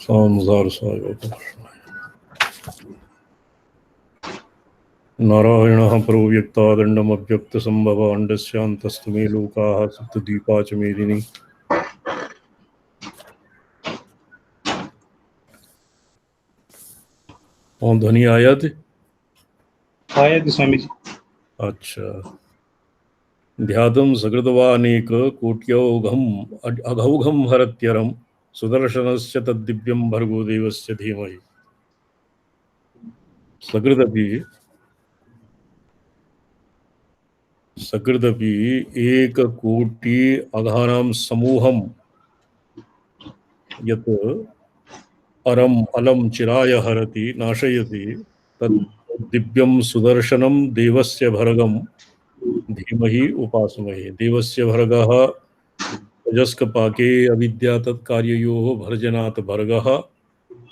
संसार सागर नारायणः प्रव्यक्तादण्डमव्यक्तसम्भव अण्डस्यान्तस्तु मे लोकाः सप्तद्वीपा च मेदिनी। और ध्वनि आया थे? आया थे स्वामी जी। अच्छा। ध्यातुं सकृतवानेक कोट्यौघम् अघौघं हरत्यरं सुदर्शनस्य तद्दिव्यं भर्गो देवस्य धीमहि। सकृदपि एक कोटि अघानां समूहं यत् अरम अलम चिराय हरति नाशयति तद् दिव्यं सुदर्शनं देवस्य भर्गं धीमहि उपासमहे। देवस्य भर्गः रजस्कपाके अविद्या तत्कार्ययोः भर्जनात् भर्गः।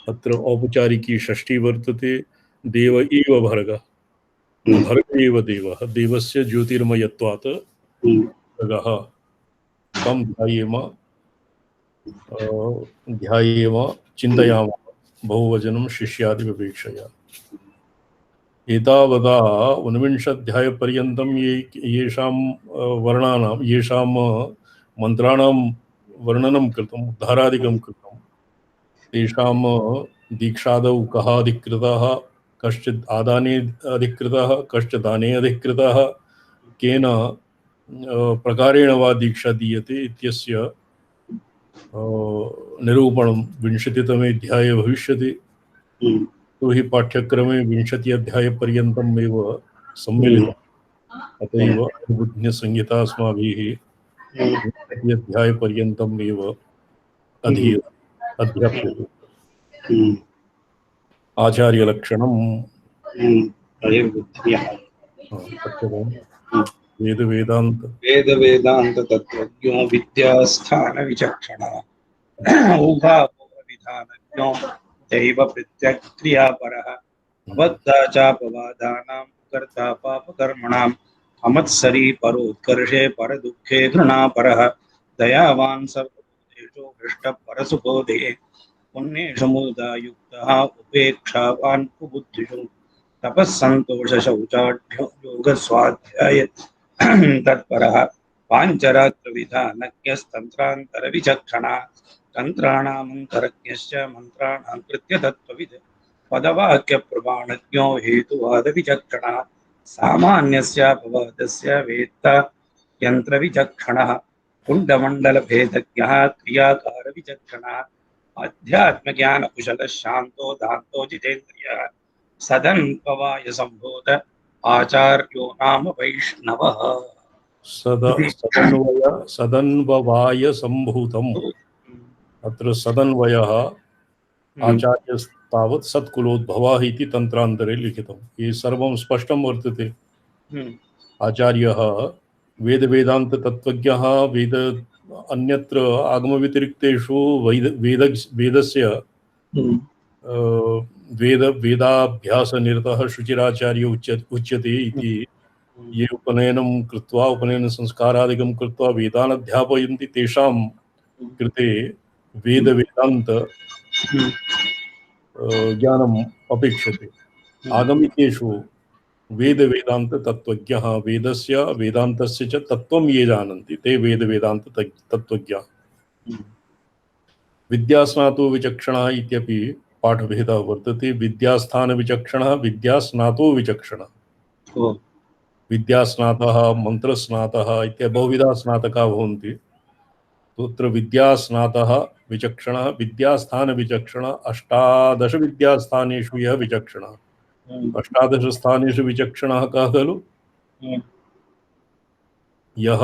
अत्र औपचारिकी षष्ठी वर्तते। देव एव भर्गः, भर्ग एव देवः, देवस्य ज्योतिर्मयत्वात् भर्गः। तं ध्यायेम चिन्तयामः बहुवचनं शिष्यादिपेक्षया। एतावता ऊनविंशाध्यायपर्यन्तं येषां वर्णानां येषां मन्त्राणां वर्णनं कृतम्, उद्धारादिकं कृतं, तेषां दीक्षादौ कः अधिकृतः, कश्चित् आदाने अधिकृतः, कश्चित् दाने अधिकृतः, केन प्रकारेण वा दीक्षा दीयते इत्यस्य निरूपणं 20तमे अध्याये भविष्यति। तो हि पाठ्यक्रमे 20 अध्यायपर्यन्तम् एव सम्मिलितम्। अतएव बुद्धिसंहिता अस्माभिः 20 अध्यायपर्यन्तम् एव अध्यप्यते। आचार्यलक्षणम् वेद वेदांत तत्वज्ञो विद्यास्थान विचक्षणः ऊहापोहविधानज्ञो दैव प्रत्यक्रियापरः अबद्धाचापवादानां कर्ता पापकर्मणाम् अमत्सरी परोत्कर्षे परदुःखे घृणापरः दयावान् सर्वभूतेषु हृष्टः परसुबोधे पुण्येषु मुदायुक्तः उपेक्षावान् कुबुद्धिषु तपस्सन्तोषशौचाढ्यो योगस्वाध्याय तत्परः पाञ्चरात्रविधानज्ञस्तन्त्रान्तरविचक्षणः तन्त्राणामन्तरज्ञश्च मन्त्राणां कृत्यतत्त्वविद् पदवाक्यप्रमाणज्ञो हेतुवादविचक्षणः सामान्यस्यापवादस्य वेत्ता यन्त्रविचक्षणः कुण्डमण्डलभेदज्ञः क्रियाकारविचक्षणः अध्यात्मज्ञानकुशलः शान्तो दान्तो जितेन्द्रियः सदन्ववाय सम्भूत आचार्यो नाम वैष्णवः। सदन्ववाय सम्भूतम्। अत्र सदन्वयः आचार्यस्तावत् सत्कुलोद्भवः इति तन्त्रान्तरे लिखितम्। ये सर्वं स्पष्टं वर्तते। आचार्यः वेदवेदान्ततत्त्वज्ञः, वेद अन्यत्र आगमव्यतिरिक्तेषु वेदस्य वेदाभ्यासनिरतः शुचिराचार्य उच्यते इति ये उपनयनं कृत्वा उपनयन संस्कारादिकं कृत्वा वेदान् अध्यापयन्ति तेषां कृते वेदान्त ज्ञानम् अपेक्षते। आगमिकेषु वेदान्त तत्त्वज्ञः, वेदस्य वेदान्तस्य च तत्त्वं ये जानन्ति ते वेदान्त तत्त्वज्ञः। विद्यास्नातो विचक्षणः इत्यपि पाठभेदः वर्तते। विद्यास्थान विचक्षणः, विद्यास्नातो विचक्षणः। विद्यास्नातः, मन्त्रस्नातः इत्यादि बहुविधाः स्नातकाः भवन्ति। तत्र विद्यास्नातः विचक्षणः, विद्यास्थान विचक्षणः, 18 विद्यास्थानेषु यः विचक्षणः। 18 स्थानेषु विचक्षणः कः खलु? यः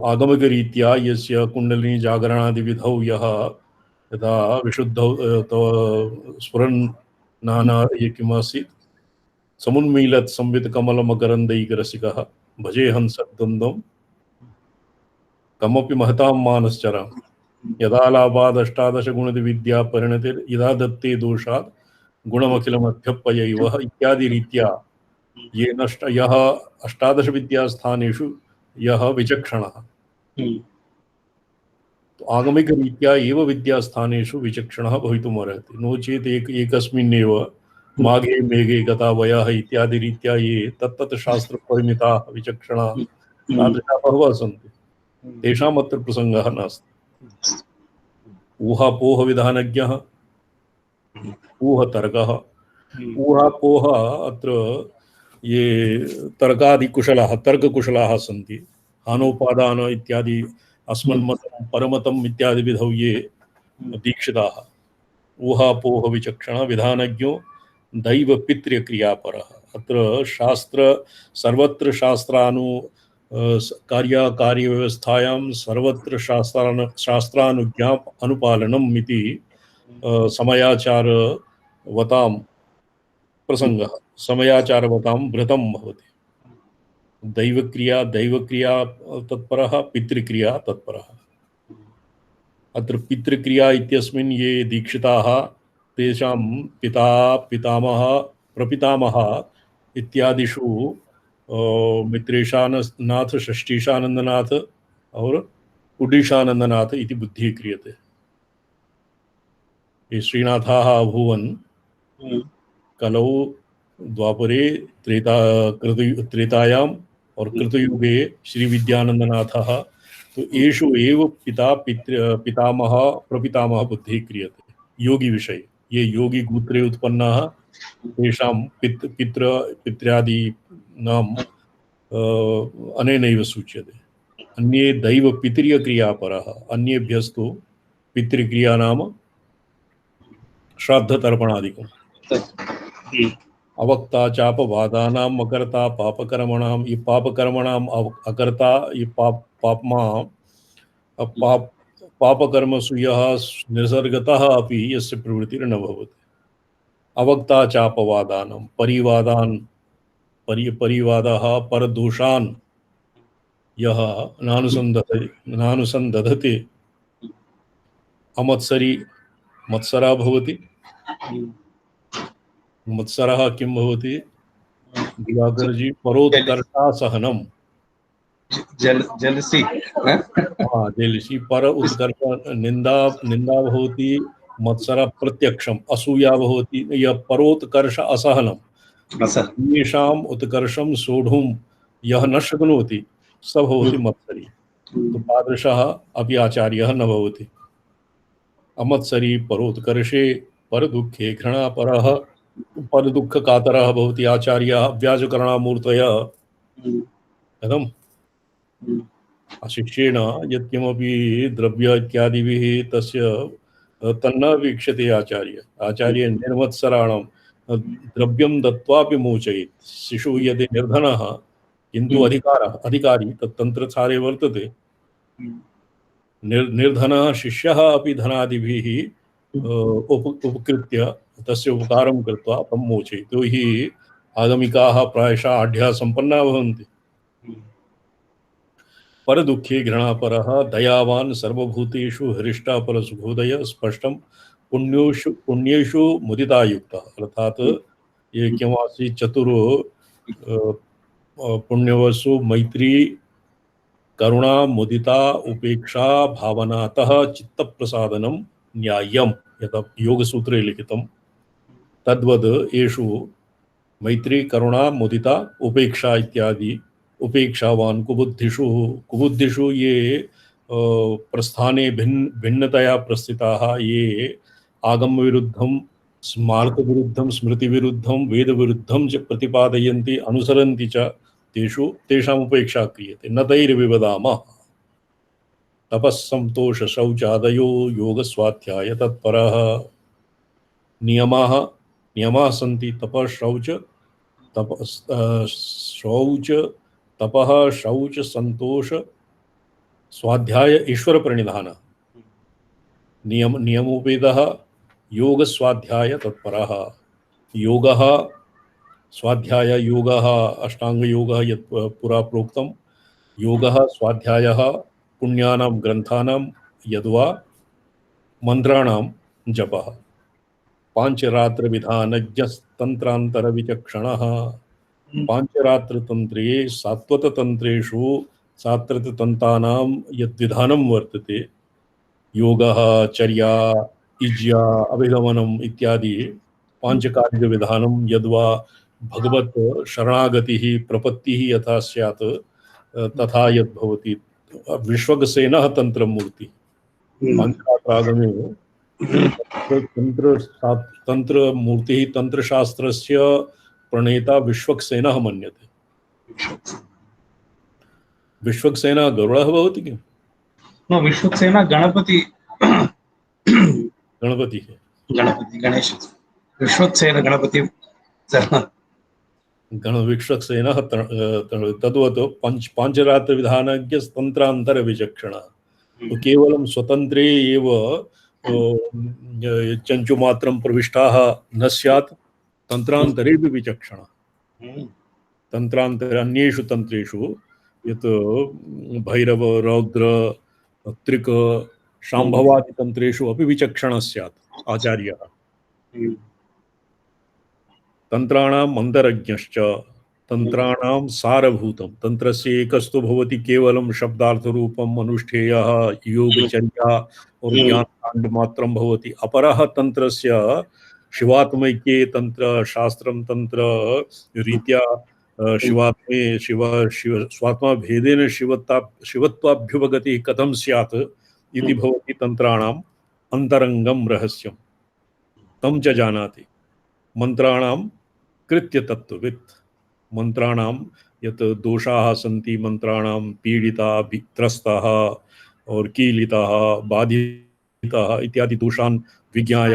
आगमकरीत्या यस्य कुण्डलिनी जागरणादिविधौ यः यथा विशुद्धौ स्फुरन् नाना ये किमासीत् समुन्मीलत् संवित् कमलमकरन्दैकरसिकः भजेऽहं सद्वन्द्वं कमपि महतां मानश्चराम् यदा लाभादष्टादश गुणविद्या परिणतिर् यदा दत्ते दोषात् गुणमखिलमध्यप्ययैवः इत्यादि रीत्या ये यः 18 विद्यास्थानेषु यः विचक्षणः। तो आगमिकरीत्या एव विद्यास्थानेषु विचक्षणः भवितुमर्हति, नो चेत् एकस्मिन्नेव माघे मेघे गता वयः इत्यादि रीत्या ये तत्तत् शास्त्रपरिमिताः विचक्षणाः तादृशाः बहवः सन्ति, तेषाम् अत्र प्रसङ्गः नास्ति। ऊहापोहविधानज्ञः, ऊहतर्कः, ऊहापोह अत्र ये तर्कादिकुशलाः तर्ककुशलाः सन्ति, हानोपादान इत्यादि अस्मन्मतं परमतम् इत्यादि विधौ ये दीक्षिताः, ऊहापोह विचक्षण विधानज्ञो दैव पितृक्रियापरः। अत्र शास्त्र सर्वत्र शास्त्रानु कार्यव्यवस्थायां सर्वत्र शास्त्रानुज्ञा अनुपालनम् इति समयाचारवतां प्रसङ्गः, समयाचारवतां व्रतं भवति। दैवक्रिया तत्परः, पितृक्रिया तत्परः। अत्र पितृक्रिया इत्यस्मिन् ये दीक्षिताः तेषां पिता पितामह प्रपितामह इत्यादिषु मित्रेशाननाथ, षष्ठीशानंदनाथ और उडीशानंदनाथ इति बुद्धिः क्रियते। ये श्रीनाथाः अभूवन् कलौ द्वापरे त्रेतायाम् और कृतयुगे श्री विद्यानंदनाथः, तो येषु एव पितामह प्रपितामह बुद्धिः क्रियते योगी विषये। ये योगी गोत्रे उत्पन्नाः तेषां पित्रादि नाम अनेनैव सूच्यते। अन्ये दैव पितृय क्रियापरः, अन्येभ्यस्तु पितृक्रिया नाम श्राद्धतर्पणादिकम्। अवक्ता चापवादानाम् अकर्ता पापकर्मणाम्, ये पापकर्मणाम् अकर्ता, ये पापकर्मसु यः निसर्गतः अपि यस्य प्रवृत्तिर्न भवति। अवक्ता चापवादानां, परिवादः परदोषान् यः नानुसन्दधते, अमत्सरी मत्सरा भवति। मत्सरः किं भवति दिवाकरजी? परोत्कर्षासहनम्, जेलसी जेलसी। पर उत्कर्ष निंदा भवति, मत्सर प्रत्यक्षम, असूया भवति, यः परोत्कर्ष असहनम्, येषाम् उत्कर्षं सोढुं यः न शक्नोति स भवति मत्सरी। तो तादृशः अपि आचार्यः न भवति। अमत्सरी परोत्कर्षे परदुःखे घृणापरः, परदुःखकातरः भवति आचार्यः व्याजकरणामूर्तयः। कथम्? शिष्येण यत्किमपि द्रव्य इत्यादिभिः तस्य तन्न वीक्षते आचार्य निर्मत्सराणां द्रव्यं दत्वापि मोचयेत्। शिशुः यदि निर्धनः किन्तु अधिकारी तत्तन्त्रसारे वर्तते, निर्धनः शिष्यः अपि धनादिभिः उपकृत्य तस्य उपकारं कृत्वा तं मोचयेत्। तो हि आगमिकाः प्रायशः आढ्याः सम्पन्नाः भवन्ति। परदुःखे घृणापरः, दयावान् सर्वभूतेषु हृष्टापरसुखोदय, स्पष्टं पुण्येषु मुदितायुक्तः। अर्थात ये किमासी चतुरो पुण्यवसु मैत्री करुणा मुदिता उपेक्षा भावनातः चित्तप्रसादनं न्याय्यम्, यथा योगसूत्रे लिखितं तद्वद् येषु मैत्री करुणा मुदिता उपेक्षा इत्यादि उपेक्षावान कुबुद्धिषु ये प्रस्थाने भिन्नतया प्रस्थिताः, ये आगम विरुद्धं स्मार्त विरुद्धं स्मृति विरुद्धं वेद विरुद्धं च प्रतिपादयन्ति अनुसरन्ति च, तेषाम् उपेक्षा क्रियते। न तैर्विवदामः। तपस्संतोष शौचादयो योग स्वाध्याय तत्परः। नियमाः सन्ति तपः शौच तपः शौच संतोष स्वाध्याय ईश्वर प्रणिधान। नियमोपेदः योग स्वाध्याय तत्परः। योगः स्वाध्याय योगः अष्टांग योगः यत् पुरा प्रोक्तं, योगः स्वाध्यायः पुण्यानां ग्रन्थानां यद्वा मंत्राणां जपः। पांचरात्र विधानज्ञस्तंत्रांतर विचक्षणः। पांचरात्रतंत्रे सात्वततंत्रेषु सात्रततन्तानां यद्विधानं वर्तते योगः, चर्या, इज्या, अभिगमनम् इत्यादि पांचकार्यविधानं यद्वा भगवत् शरणागतिः प्रपत्तिः यथा स्यात् तथा यद्भवति। विश्वक्सेनः तन्त्रमूर्ति पांचरात्रागमे तंत्र तंत्र मूर्ति तंत्रशास्त्रस्य प्रणेता विश्वक्सेनः मन्यते। विश्वक्सेनः गरुडः भवति किम्? न, विश्वक्सेना गणपति गणपतिः। गणपति गणेश विश्वक्सेन गणपति विश्वक्सेनः तद्वत् पांचरात्रविधानज्ञ तन्त्रान्तरविचक्षणः। तो केवलं स्वतंत्रे एव चञ्चुमात्रं प्रविष्टाः न स्यात्, तन्त्रान्तरेपि विचक्षणः। तन्त्रान्तरे अन्येषु तन्त्रेषु यत् भैरव, रौद्र, त्रिक, शाम्भवादि तन्त्रेषु अपि विचक्षणः स्यात् आचार्यः। तन्त्राणाम् अन्तरज्ञश्च तन्त्राणां सारभूतं। तन्त्रस्य एकस्तु भवति केवलं शब्दार्थरूपम् अनुष्ठेयः योगचर्या और ज्ञानकाण्ड मात्रं भवति। अपरः तन्त्रस्य शिवात्मैक्ये तंत्र शास्त्रं तंत्र रीत्या शिवात्मे शिव स्वात्मा भेदेन शिवत्वाभ्युपगतिः कथं स्यात् इति भवति तन्त्राणाम् अन्तरंगं रहस्यं। तं च जानाति। मंत्राणां कृत्य तत्त्ववित्। मंत्राणां यत् दोषाः सन्ति, मंत्राणां पीडिताः, त्रस्ताः और कीलिताः, बाधिताः इत्यादि दोषान् विज्ञाय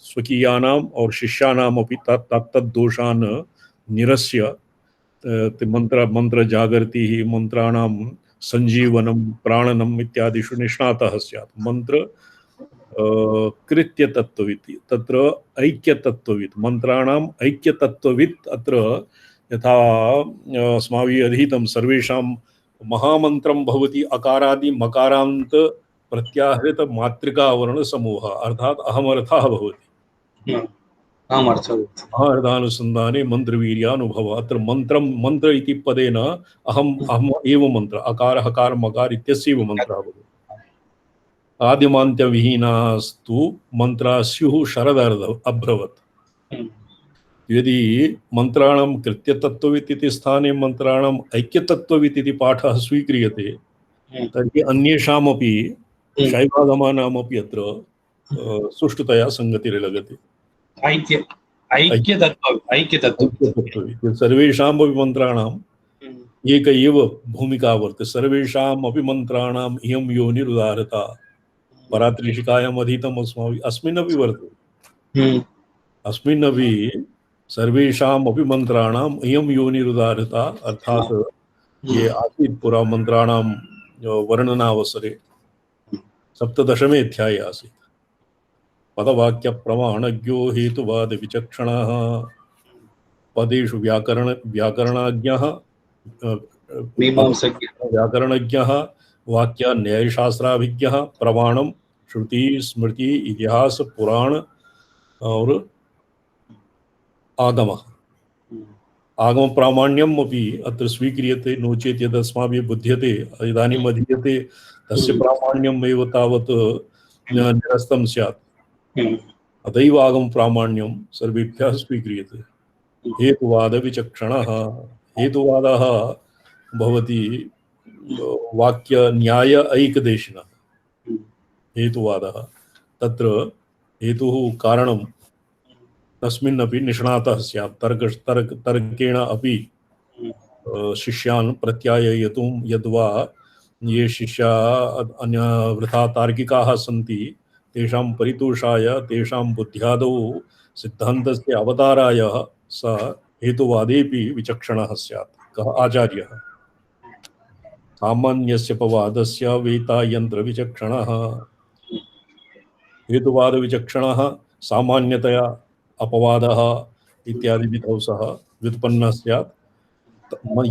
स्वकीयानाम् और शिष्यानाम् अपि तत्तद्दोषान् निरस्य मंत्र जागर्तिः, मंत्राणां संजीवनं, प्राणनम् इत्यादिषु निष्णातः स्यात्। मंत्र कृत्य तत्त्ववित्, तत्र ऐक्यतत्त्ववित्, मंत्राणाम् ऐक्यतत्त्ववित्। अत्र यथा अस्माभिः अधीतं सर्वेषां महामन्त्रं भवति अकारादि मकारान्त प्रत्याहृत मातृका वर्ण समूह, अर्थात अहमर्थः भवति। अहमर्थानुसन्धाने मंत्रवीर्यानुभव। अत्र मंत्र इति पदेन अहम एव मंत्र, अकार हकार मकार इत्यस्यैव मंत्रः भवति। आदिमान्त्यविहीनास्तु मंत्राः स्युः शरदर्ध अभ्रवत्। यदि मंत्राणां कृत्यतत्त्ववित् इति स्थाने मंत्राणाम् ऐक्यतत्त्ववित् इति पाठः स्वीक्रियते तर्हि अन्येषामपि शैवागमानामपि अत्र सुष्ठुतया संगतिर्लगति। सर्वेषामपि मंत्राणाम् एक एव भूमिका वर्तते। सर्वेषामपि मंत्राणाम् इयं योनिरुदाहृता। परात्रिशिकायाम् अधीतम् अस्माभिः अस्मिन्नपि वर्तते। अस्मिन्नपि सर्वेषामपि मंत्राणाम् इयं योनिरुदाहृता, अर्थात् ये आसीत् पुरा मंत्राणां वर्णनावसरे 17वें अध्याये आसीत्। पदवाक्य प्रमाणज्ञो हेतुवाद विचक्षणः, पदेषु व्याकरणज्ञः व्याकरणज्ञः, वाक्य न्यायशास्त्राभिज्ञः, प्रमाणं श्रुति स्मृति इतिहास पुराण और आगम। आगम प्रामाण्यम अपि अत्र स्वीक्रियते। नो चेत् यद् अस्माभिः बुध्यते इदानीम् अधीयते तस्य प्रामाण्यम् एव तावत् निरस्तं स्यात्। अतैव आगम प्रामाण्यं सर्वेभ्यः स्वीक्रियते। हेतुवाद विचक्षणः। हेतुवादः भवति वाक्य न्याय ऐकदेशिनः। हेतुवादः तत्र हेतुः कारणं तस्मिन्नपि निष्णातः स्यात्। तर्केण अपि शिष्यान् प्रत्याययितुं यद्वा ये शिष्या अन्य वृथा तार्किकाः सन्ति तेषां परितोषाय तेषां बुद्ध्यादौ सिद्धान्तस्य अवताराय स हेतुवादेपि विचक्षणः स्यात्। कः? आचार्यः। सामान्यस्य अपवादस्य वेतायन्त्रविचक्षणः। हेतुवादविचक्षणः सामान्यतया अपवादः इत्यादि विधौ सह व्युत्पन्नः स्यात्।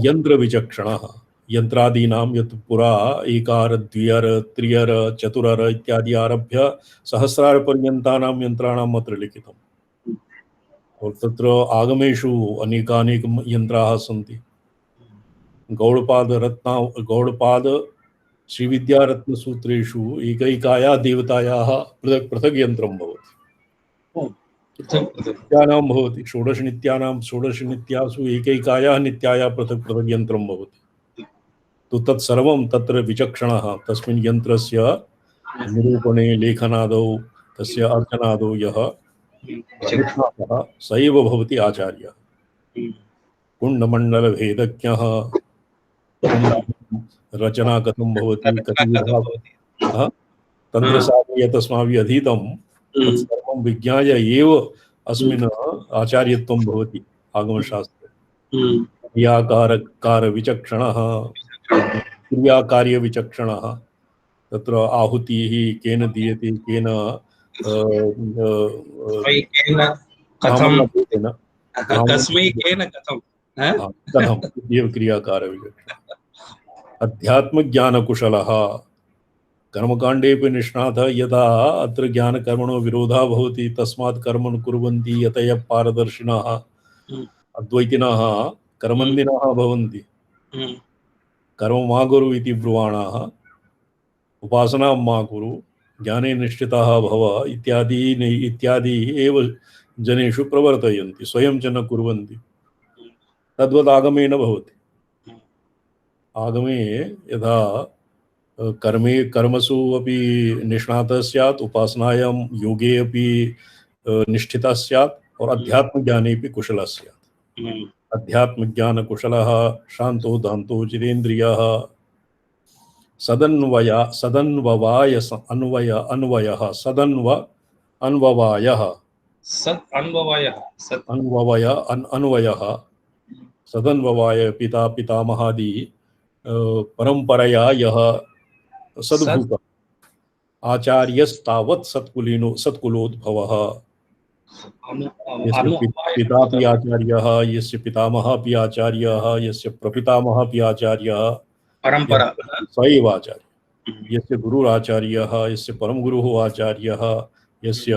यन्त्रविचक्षणः यन्त्रादीनां यत् पुरा एकार द्व्यर् त्र्यर् चतुरर् इत्यादि आरभ्य सहस्रारपर्यन्तानां यन्त्राणाम् अत्र लिखितम्। और तत्र आगमेषु अनेकानेक यन्त्राः सन्ति। गौडपाद श्रीविद्यारत्नसूत्रेषु एकैकाया देवतायाः पृथक् पृथक् यन्त्रं भवति। नित्यानां भवति, षोडशनित्यासु एकैकायाः नित्यायाः पृथक् पृथक् यन्त्रं भवति। तो तत्सर्वं तत्र विचक्षणः तस्मिन् यन्त्रस्य निरूपणे लेखनादौ तस्य अर्चनादौ यः निष्णातः स एव भवति आचार्यः। कुण्डमण्डलभेदज्ञः, रचना कथं भवति, कतिविधा तन्त्रशास्त्रे यत् अस्माभिः अधीतं तत्सर्वं विज्ञाय एव अस्मिन् आचार्यत्वं भवति आगमशास्त्रे। क्रियाकारविचक्षणः, क्रियाकार्यविचक्षणः, तत्र आहुतिः केन दीयते, केन कथम् इत्येव क्रियाकारविचक्षणः। अध्यात्मज्ञानकुशलः, कर्मकाण्डेऽपि निष्णातः, यदा अत्र ज्ञानकर्मणो विरोधः भवति तस्मात् कर्मं कुर्वन्ति यतयः पारदर्शिनः अद्वैतिनः कर्मन्दिनः भवन्ति। कर्म मा कुरु इति ब्रुवाणाः, उपासनां मा कुरु, ज्ञाने निष्ठितः भव इत्यादि एव जनेषु प्रवर्तयन्ति, स्वयं च न कुर्वन्ति। तद्वत् आगमे न भवति। आगमे यदा कर्मसु अपि निष्णातः स्यात्, उपासनायां योगे अपि निष्ठितः स्यात् और अध्यात्मज्ञाने अपि कुशलः स्यात्। अध्यात्मज्ञानकुशलः शान्तो दान्तो जितेन्द्रियः, सदन्वयः सदन्ववाय पिता पितामहादि परंपरया यः सद्भूतः आचार्यस्तावत् सत्कुलोद्भवः, यस्य पितापि आचार्यः, यस्य पितामहः अपि आचार्यः, यस्य प्रपितामहः अपि आचार्यः, परंपरा स एव आचार्यः। यस्य गुरुराचार्यः, यस्य परम गुरुः आचार्यः, यस्य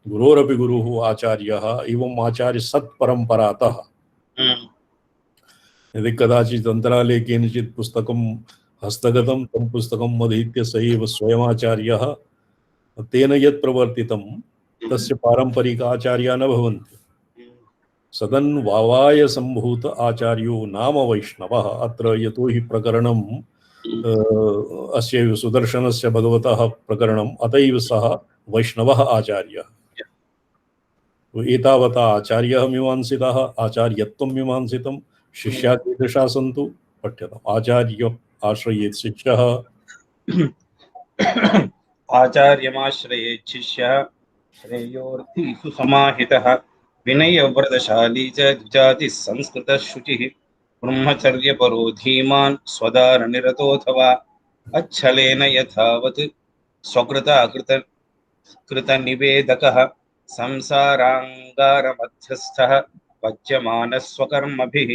गुरोरपि गुरुः आचार्यः, एवं आचार्य सत्परंपरातः। यदि कदाचित् अन्तराले केनचित् पुस्तकं हस्तगतं तं पुस्तकम् अधीत्य स एव स्वयमाचार्यः, तेन यत् प्रवर्तितं तस्य पारंपरिक आचार्याः न भवन्ति। सदन्वावाय सम्भूत आचार्यो नाम वैष्णवः। अत्र यतो हि प्रकरणम् अस्य सुदर्शनस्य भगवतः प्रकरणम्, अतएव सः वैष्णवः आचार्यः। एतावता आचार्यः मीमांसितः, आचार्यत्वं मीमांसितं। शिष्या कीदृशा सन्तु पठ्यताम्। आचार्य आश्रयेत् शिष्यः, आचार्यमाश्रयेत् शिष्यः, श्रेयोर्थी सुसमाहितः, विनयव्रतशाली च द्विजातिः संस्कृतः शुचिः, ब्रह्मचर्यपरो धीमान् स्वदारनिरतोऽथवा अच्छलेन यथावत् स्वकृताकृतनिवेदकः, संसाराङ्गारमध्यस्थः पच्यमानः स्वकर्मभिः,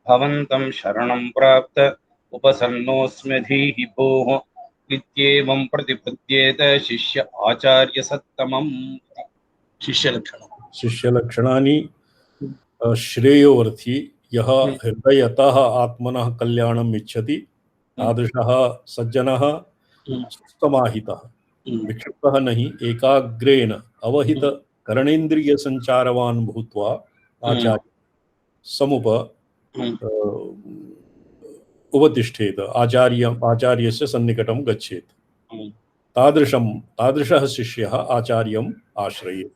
भवन्तं शरणं प्राप्त उपसन्नोऽस्म्यधीः भोः इत्येवं प्रतिपद्येत शिष्य आचार्य सत्तमम्। शिष्यलक्षणानि श्रेयोर्थी यः हृदयतः आत्मनः कल्याणम् इच्छति तादृशः सज्जनः समाहितः, विक्षिप्तः नहीं, एकाग्रेण अवहित करणेन्द्रिय संचारवान् भूत्वा आचार्य समुप उपतिष्ठेत, आचार्यस्य सन्निकटं गच्छेत्। तादृशः शिष्यः आचार्यम् आश्रयेत्।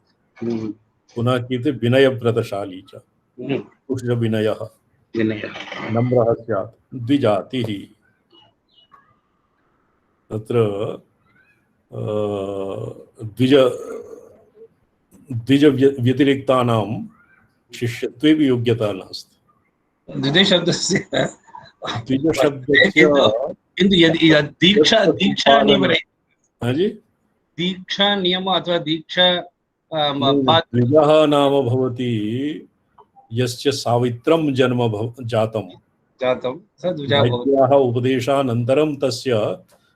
पुनः कीर्ति विनयव्रतशाली च, विनयः नम्रः स्यात्, द्विजातिः। तत्र द्विज व्यतिरिक्तानां शिष्यत्वे भी योग्यता नास्ति। द्विजशब्दस्य किन्तु यदि दीक्षा नियम जी दीक्षा नियम अथवा दीक्षा द्विजः नाम भवति यस्य सावित्रं जन्म जातं स द्विजः भवति। उपदेशानन्तरं तस्य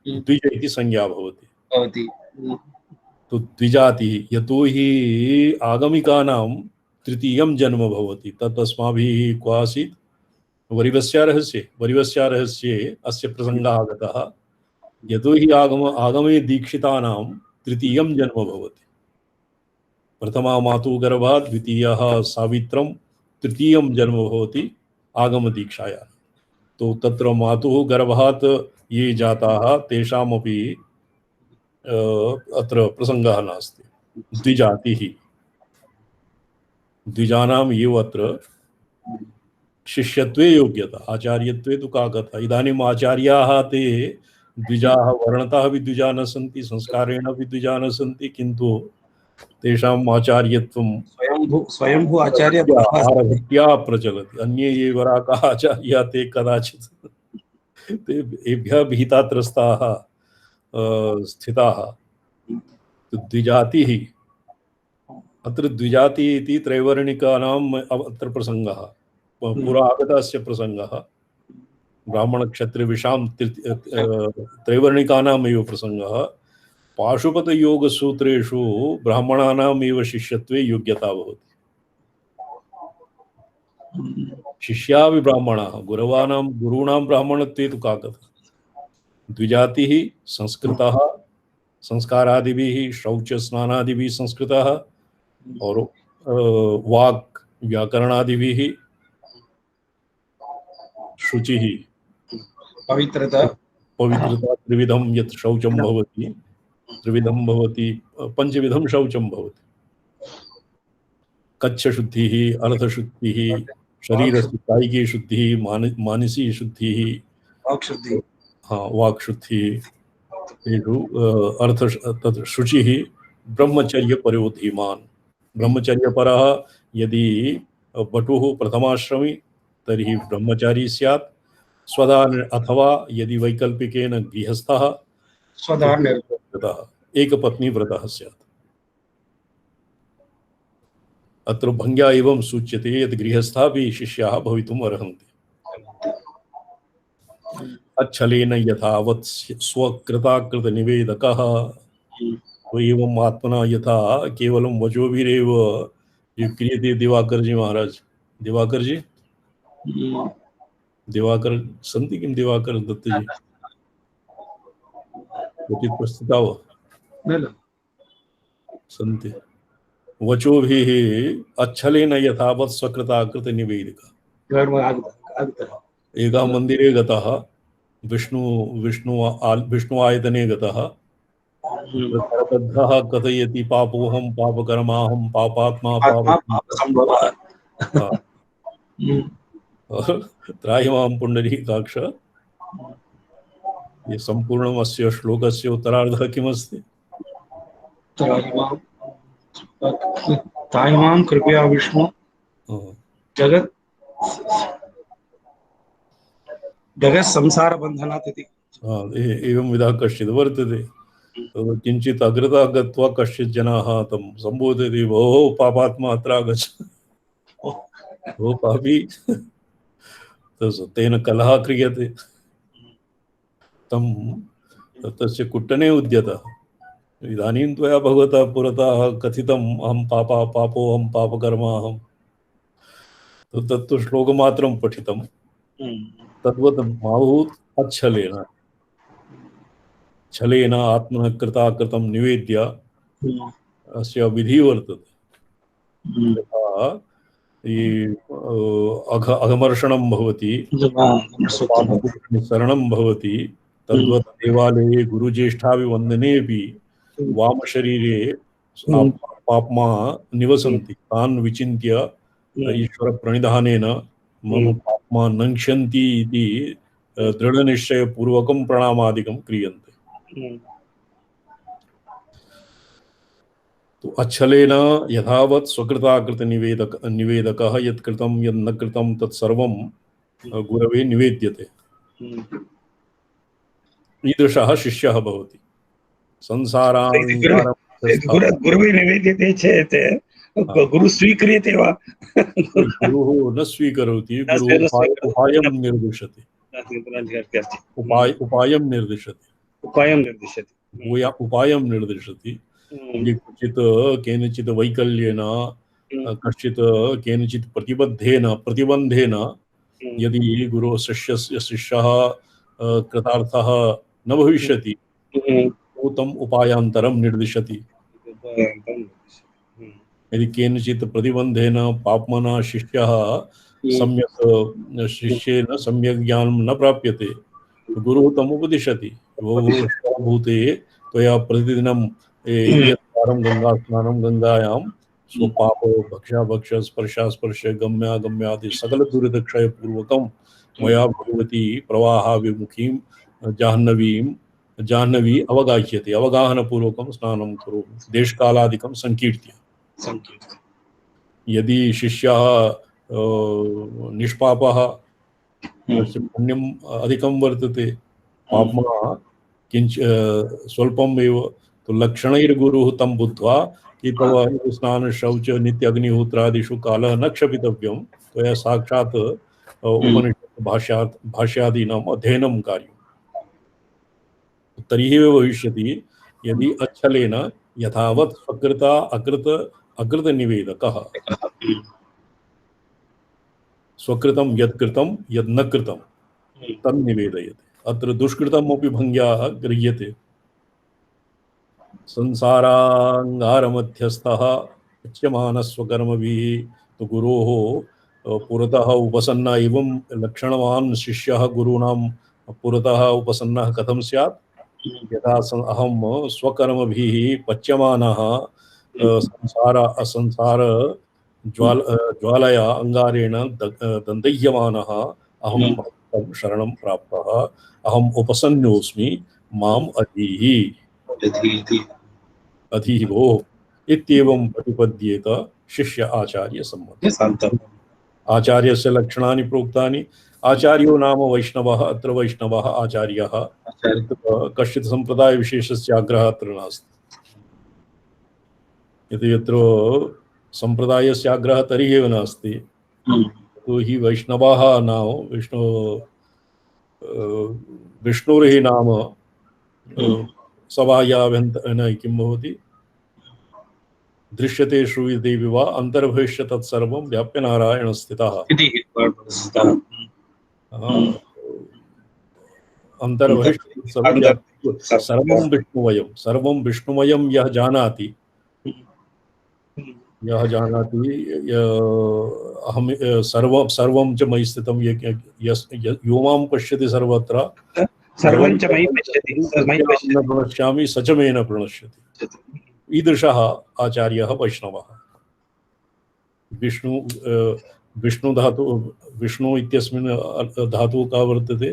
द्विज इति संज्ञा भवति। तो द्विजातिः, यतो हि आगमिकानां तृतीयं जन्म भवति। तत् अस्माभिः क्व आसीत् वरिवस्या रहस्ये अस्य प्रसङ्गः आगतः। यतो हि आगमे दीक्षितानां तृतीयं जन्म भवति। प्रथमा मातुः गर्भात् द्वितीयः सावित्रं तृतीयं जन्म भवति आगमदीक्षायां। तो तत्र मातुः गर्भात् ये जाताः तेषामपि अत्र प्रसङ्गः नास्ति। द्विजातिः, द्विजानाम् एव अत्र शिष्यत्वे योग्यता, आचार्यत्वे तु का कथा। इदानीम् आचार्याः ते द्विजाः, वर्णतः अपि द्विजाः न सन्ति, संस्कारेण अपि द्विजाः न सन्ति, किन्तु तेषाम् आचार्यत्वं स्वयंभू आचार्य बहवः सन्ति। आरभत्या प्रचलति। अन्ये ये वराकाः आचार्याः ते कदाचित् तेभ्यः भीतात्रस्ताः स्थिताः। द्विजातिः, अत्र द्विजाति इति त्रैवर्णिकानाम् अत्र प्रसङ्गः, पुरा आगतस्य प्रसङ्गः। ब्राह्मणक्षत्रियविषां त्रैवर्णिकानामेव प्रसङ्गः। पाशुपतयोगसूत्रेषु ब्राह्मणानामेव शिष्यत्वे योग्यता भवति। शिष्यापि ब्राह्मणाः, गुरूणां ब्राह्मणत्वे तु का कथा। द्विजातिः संस्कृतः, संस्कारादिभिः शौच स्नानादिभिः संस्कृतः, और वाक् व्याकरणादिभिः शुचिः पवित्रता त्रिविधं यत् शौचं भवति, त्रिविधं भवति, पञ्चविधं शौचं भवति। कच्छशुद्धिः, अर्थशुद्धिः, शरीरस्य कायिकी शुद्धिः, मानसी शुद्धिः, वाक्शुद्धिः, वाक्शुद्धिः, अर्थ तत् शुचिः। ब्रह्मचर्यपरो धीमान्, ब्रह्मचर्यपरः यदि बटुः प्रथमाश्रमी तर्हि ब्रह्मचारी स्यात्, स्वदान अथवा यदि वैकल्पिकेन गृहस्थः एकपत्नीव्रतः स्यात्। अत्र भङ्ग्या एवं सूच्यते यत् गृहस्थापि शिष्याः भवितुम् अर्हन्ति। अच्छलेन यथावत् स्वकृताकृतनिवेदकः एवं आत्मना यथा केवलं वचोभिरेव क्रियते। दिवाकर जी महाराज, दिवाकर जी, दिवाकर सन्ति किं? दिवाकर दत्त जी क्वचित् प्रस्थिता वा? सन्ति। वचोभिः अच्छलेन यथावत् स्वकृताकृतनिवेदिका। एकः मन्दिरे गतः, विष्णु आयतने गतः, तद्धः कथयति पापोऽहं पापकर्माहं पापात्मा पापसम्भवः त्राहि मां पुण्डरीकाक्ष। ये सम्पूर्णम् अस्य श्लोकस्य उत्तरार्धः किमस्ति? त्राहि मां कृपया विष्णु जगत् संसारबन्धनात् इति। एवं विधः कश्चित् वर्तते। किञ्चित् अग्रतः गत्वा कश्चित् जनाः तं सम्बोधयति, भोः पापात्मा अत्र आगच्छ, भो पापी। तेन कलहः क्रियते, तस्य कुट्टने उद्यतः। इदानीं त्वया भगवता पुरतः कथितम् अहं पापोऽहं पापकर्माहं, तत्तु श्लोकमात्रं पठितं। तद्वत् माहुः अच्छलेन, छलेन आत्मनः कृताकृतं निवेद्य अस्य विधिः वर्तते। यथा अघमर्षणं भवति, शरणं भवति, तद्वत् देवालये गुरुज्येष्ठाभिवन्दनेऽपि वामशरीरे पाप्मा निवसन्ति। तान् विचिन्त्य ईश्वरप्रणिधानेन मम पाप्मा नङ्क्ष्यन्ति इति दृढनिश्चयपूर्वकं प्रणामादिकं क्रियन्ते। तो अच्छलेन यथावत् स्वकृताकृतनिवेदकः यत् कृतं यत् न कृतं तत्सर्वं गुरवे निवेद्यते। ईदृशः शिष्यः भवति। गुरुवे निवेद्यते चेत् गुरु स्वीक्रियते वा? गुरुः न स्वीकरोति, गुरुः उपायं निर्दिशति। उपायं निर्दिशति। क्वचित् केनचित् वैकल्येन, कश्चित् केनचित् प्रतिबन्धेन यदि गुरुः शिष्यः कृतार्थः न भविष्यति तम उपायांतरम निर्दिशति। यदि केनचित् प्रतिबंधेन पाप्मना शिष्यः सम्यक् शिष्येन सम्यक् ज्ञानं न प्राप्यते गुरुः तम् उपदिशति। भूते त्वया प्रतिदिनं यत्कारं गंगा स्नानं गंगायां स्वपाप भक्ष्याभक्ष स्पर्शास्पर्श गम्यागम्यादि सकल दुरितक्षय पूर्वकं मया भगवती प्रवाह विमुखीं जाह्नवी अवगाह्यते। अवगाहन पूर्वकं स्नानं करोमि देशकालादिकं संकीर्त्य। यदि शिष्यः निष्पापः तस्य पुण्यम् अधिकं वर्तते पाप्मा किंच स्वल्पम् एव तो लक्षणैर्गुरुः तं बुद्ध्वा कि तव स्नान शौच नित्य अग्निहोत्रादिषु कालः न क्षपितव्यं त्वया साक्षात् उपनिषत् भाष्यादीनाम् अध्ययनं कार्यम्। तर्हि एव भविष्यति यदि अच्छलेन यथावत् स्वकृता अकृत निवेदकः स्वकृतं यत्कृतं यद् न कृतं तन् निवेदयते। अत्र दुष्कृतमपि भङ्ग्याः गृह्यते। संसाराङ्गारमध्यस्थः उच्यमानस्वकर्मभिः तु गुरोः पुरतः उपसन्न एवं लक्षणवान् शिष्यः गुरूणां पुरतः उपसन्नः कथं स्यात्? यदा अहं स्वकर्मभिः पच्यमानः संसार ज्वालया अंगारेण दन्दह्यमानः अहं भक्तं शरणं प्राप्तः अहम् उपसन्नोऽस्मि माम् अधीः भोः इत्येवं प्रतिपद्येत शिष्य आचार्य सम्बन्धः। आचार्यस्य लक्षणानि प्रोक्तानि। आचार्यो नाम वैष्णवः। अत्र वैष्णवः आचार्यः कश्चित् सम्प्रदाय विशेषस्य आग्रहः अत्र नास्ति। यदि यत्र सम्प्रदायस्य आग्रहः तर्हि एव नास्ति तो हि वैष्णवाः नाम विष्णोर्हि नाम सभायाभ्यन्तरे किं भवति दृश्यते श्रूयते विवा अन्तर्भविष्य तत्सर्वं व्याप्य नारायण स्थितः। अन्तर्भविष्य सर्वं विष्णुमयं यः जानाति अहम सर्वं च मयि स्थितं यो मां पश्यति सर्वत्र सर्वं च मयि पश्यति न प्रणश्यामि स च मे न प्रणश्यति। ईदृशः आचार्यः वैष्णवः। विष्णु धातु विष्णु इत्यस्मिन् धातुः का वर्तते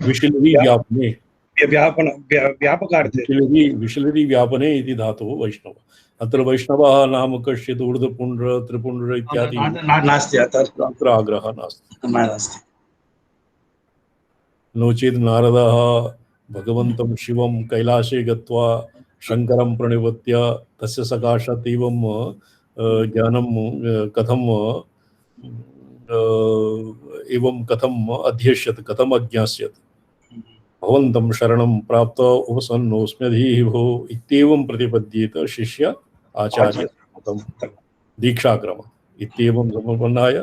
विशिलरी व्यापने व्यापकार्थे विशिलरी व्यापने इति धातुः वैष्णव। अत्र वैष्णवः नाम कश्चित् ऊर्ध्वपुण्ड्र त्रिपुण्ड्र इत्यादि नास्ति। अत्र आग्रहः नास्ति। नो चेत् नारदः भगवन्तं शिवं कैलासे गत्वा शङ्करं प्रणिपत्य तस्य सकाशात् एवं ज्ञानं कथम् अध्येष्यत् कथम् अज्ञास्यत्। भवन्तं शरणं प्राप्त उपसन्नोऽस्म्यधीः भो इत्येवं प्रतिपद्येत शिष्य आचार्य दीक्षाक्रम इत्येवं समर्पणाय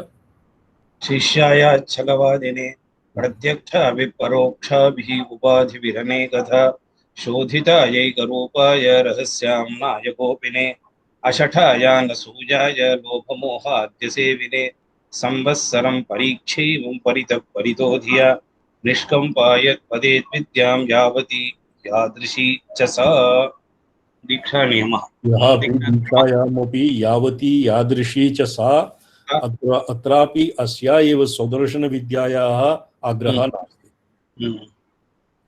शिष्याय छलवादिने प्रत्यक्ष अभिपरोक्षाभिः उपाधिविरणे कथा शोधितायैकरूपाय रहस्याम्नाय गोपिने अशठायानसूयाय लोभमोहाद्यसेविने संवत्सरं परीक्षैवं परितः परितो धिया निष्कम्पाय पदेद्विद्यां यावती यादृशी च सा दीक्षा नियमः। दीक्षायामपि यावती यादृशी च सा अत्रापि अस्या एव स्वदर्शन विद्यायाः आग्रहः नास्ति।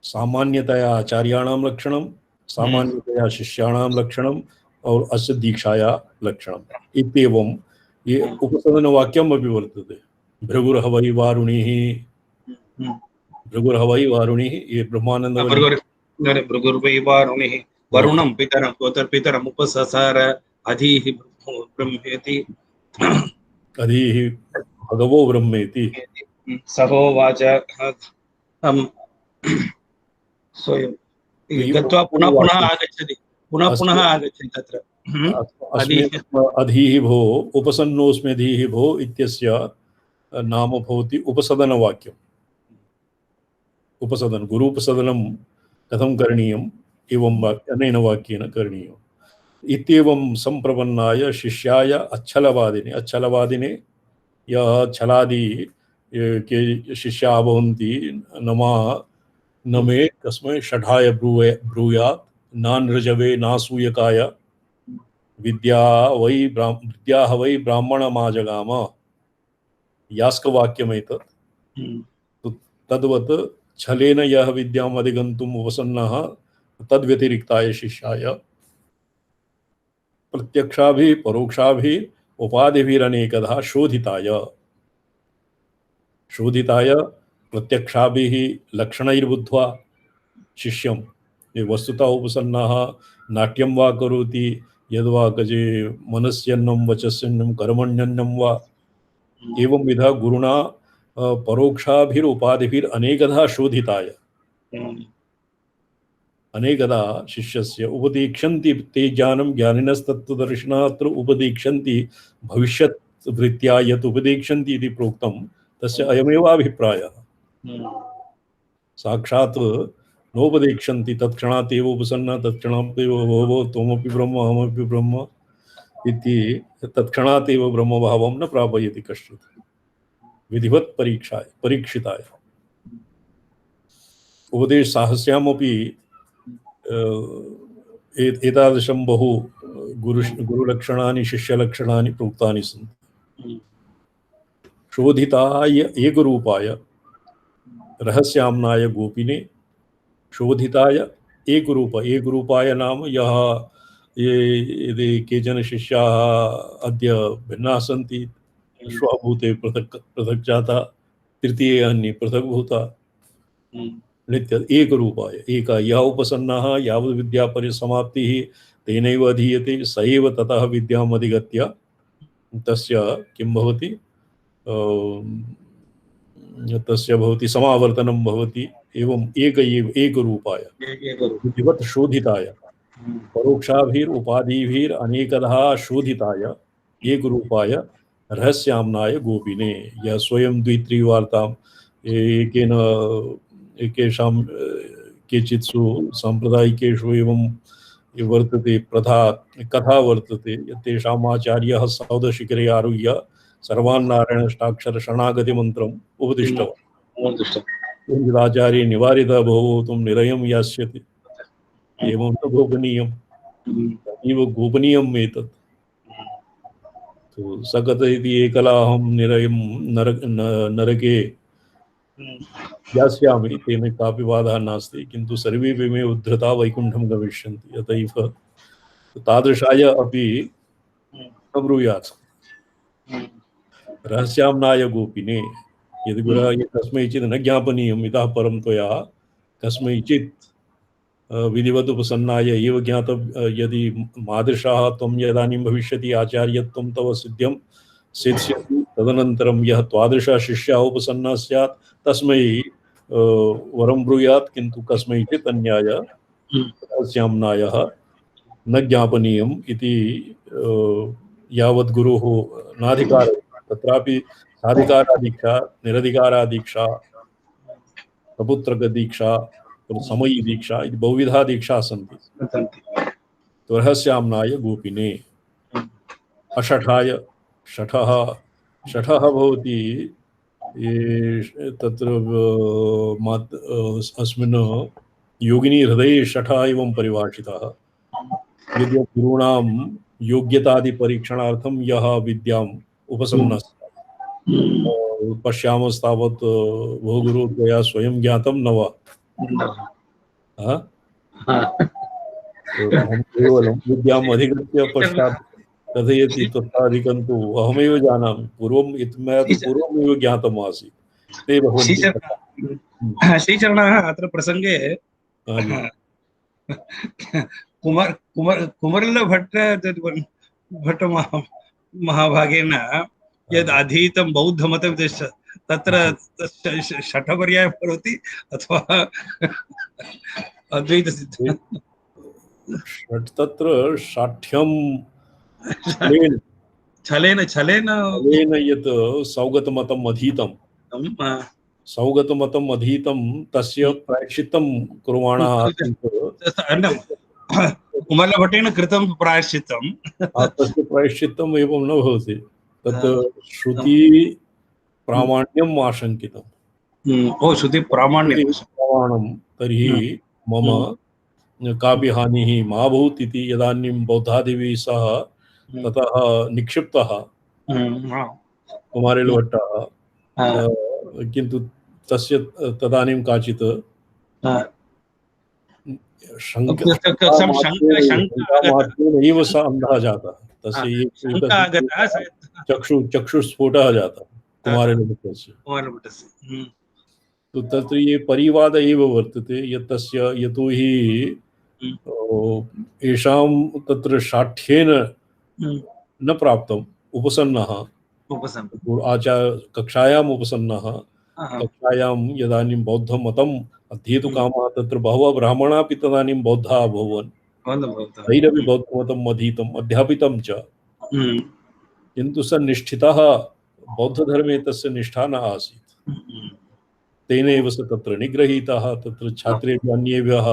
सामान्यतया आचार्याणां लक्षणं सामान्यतया शिष्याणां लक्षणं और अस्य दीक्षाया लक्षणम् इत्येवं ये उपसदनवाक्यम् अपि वर्तते। भृगुर्हवै वारुणिः ये ब्रह्मानंद भृगुर्वै वारुणिः वरुणं पितरम् उपससार अधीः ब्रह्मेति अधीः भगवो ब्रह्मेति सहोवाच गत्वा पुनः आगच्छति तत्र अधीः भो उपसन्नोऽस्म्यधीः भो इत्यस्य नाम भवति उपसदनवाक्यम्। उपसदन गुरु उपसदनं कथं करणीयम् एवं अनेन वाक्येन करणीयम् इत्येवं संप्रपन्नाय शिष्याय अच्छलवादिने यः छलादि के शिष्याः भवन्ति न मे कस्मै षठाय ब्रूयात् नानृजवे नासूयकाय विद्याः वै ब्राह्मणमाजगाम यास्कवाक्यमेतत्। तो तद्वत् छलेन यः विद्याम् अधिगन्तुम् उपसन्नः तद्व्यतिरिक्ताय शिष्याय प्रत्यक्षाभिः परोक्षाभिः उपाधिभिरनेकधा शोधिताय प्रत्यक्षाभिः लक्षणैर्बुद्ध्वा शिष्यं ये वस्तुतः उपसन्नः नाट्यं वा करोति यद्वा गजे मनस्यन्नं वचस्यन्नं कर्मण्यन्नं वा एवं विधा गुरुणा परोक्षाभिरुपाधिभिरनेकधा शोधिताय अनेकदा शिष्यस्य उपदीक्षन्ति ते ज्ञानं ज्ञानिनस्तत्त्वदर्शिनः अत्र उपदीक्षन्ति भविष्यत् वृत्त्या यत् उपदीक्षन्ति इति प्रोक्तं तस्य अयमेव अभिप्रायः। साक्षात् नोपदीक्षन्ति तत्क्षणात् एव उपसन्नः तत्क्षणात् एव भवो त्वमपि ब्रह्म अहमपि ब्रह्म इति तत्क्षणात् एव ब्रह्मभावं न प्रापयति कश्चित् विधिवत् परीक्षिताय उपदेश साहस्यामपि एतादृशं बहु गुरुलक्षणानि शिष्यलक्षणानि प्रोक्तानि सन्ति। शोधिताय एकरूपाय रहस्याम्नाय गोपिने शोधिताय एकरूपाय नाम यः ये केचन शिष्याः अद्य भिन्नाः सन्ति श्वः भूते पृथक् जाता तृतीये अन्ये पृथक् भूता नित्य एकरूपाय एक यः उपसन्नः यावद् विद्यापरिसमाप्तिः तेनैव अधीयते स एव ततः विद्याम् अधिगत्य तस्य किं भवति तस्य भवति समावर्तनं भवति। एवं एकरूपाय विधिवत् शोधिताय परोक्षाभिरुपाधिभिरनेकधा शोधिताय एकरूपाय रहस्याम्नाय गोपिने यः स्वयं द्वित्रिवार्ताम् एकेषां केचित्सु साम्प्रदायिकेषु एवं वर्तते प्रथा कथा वर्तते तेषाम् आचार्यः सौदशिखरे आरुह्य सर्वान्नारायणाष्टाक्षर शरणागतिमन्त्रम् उपदिष्टवान्। आचार्य निवारितः भवतुं निरयं यास्यति एवं न गोपनीयम् अतीव गोपनीयम् एतत्। तो स कथयति एकलाहं निरयं नरके यास्यामि तेन कापि बाधा नास्ति किन्तु सर्वेपि मे उद्धृता वैकुण्ठं गमिष्यन्ति अतएव तादृशाय अपि न ब्रूयात्। रहस्याम्नाय गोपिने यदि गुरः कस्मैचित् न ज्ञापनीयम् इतः परं त्वया कस्मैचित् विधिवत् उपसन्नाय एव यदि मादृशाः त्वं यदानीं भविष्यति आचार्यत्वं तव सिद्ध्यति तदनन्तरं यः त्वादृशः शिष्यः उपसन्नः स्यात् तस्मै वरं ब्रूयात् किन्तु कस्मैचित् अन्याय रहस्याम्नायः न ज्ञापनीयम् इति यावद् गुरुः नाधिकार तत्रापि साधिकारादीक्षा निरधिकारादीक्षा सपुत्रकदीक्षा समयी दीक्षा इति बहुविधा दीक्षा सन्ति। तो रहस्याम्नाय गोपिने अषठाय षठः भवति तत्र अस्मिन् योगिनी हृदये षठः एवं परिभाषितः। यदि गुरूणां योग्यतादिपरीक्षणार्थं यः विद्याम् उपसन्नः पश्यामस्तावत् भो गुरु त्वया स्वयं ज्ञातं न वा अहं केवलं विद्याम् अधिगत्य पश्चात् कथयति तत्राधिकं तु अहमेव जानामि मया तु पूर्वमेव ज्ञातम् आसीत् ते भवन्ति। श्रीचरणः अत्र प्रसङ्गे कुमरल्लभट्ट महाभागेन यद् अधीतं बौद्धमतं तत्र षठपर्यायः भवति अथवा अद्वैतसिद्ध तत्र साठ्यं छलेन यत् सौगतमतम् अधीतं सौगतमतम् अधीतं तस्य प्रायश्चित्तं कुर्वाणः आसन्। कुमरलभट्टेन कृतं प्रायश्चित्तं तस्य प्रायश्चित्तम् एवं न भवति, तत् श्रुति प्रामाण्यम् आशङ्कितम्। ओ श्रुति प्रामाण्यं प्रमाणं तर्हि मम कापि हानिः मा भूत् इति यदानीं बौद्धादिभिः सह ततः निक्षिप्तः कुमारिलभट्टः, किन्तु तस्य तदानीं काचित् शङ्कामात्रेणैव सः अन्धः जातः, तस्य चक्षुस्फोटः जातः कुमारिलभट्टस्य। तो तत्र ये परिवाद एव वर्तते यत् तस्य यतोहि येषां तत्र शाठ्येन न प्राप्तम् उपसन्नः कक्षायाम् उपसन्नः, कक्षायां यदानीं बौद्धमतम् अध्येतुकामः तत्र बहवः ब्राह्मणाः अपि तदानीं बौद्धाः अभवन्, तैरपि बौद्धमतम् अधीतम् अध्यापितं च, किन्तु सः निष्ठितः बौद्धधर्मे तस्य निष्ठा न आसीत्। तेनैव स तत्र निगृहीतः, तत्र छात्रेभ्यः अन्येभ्यः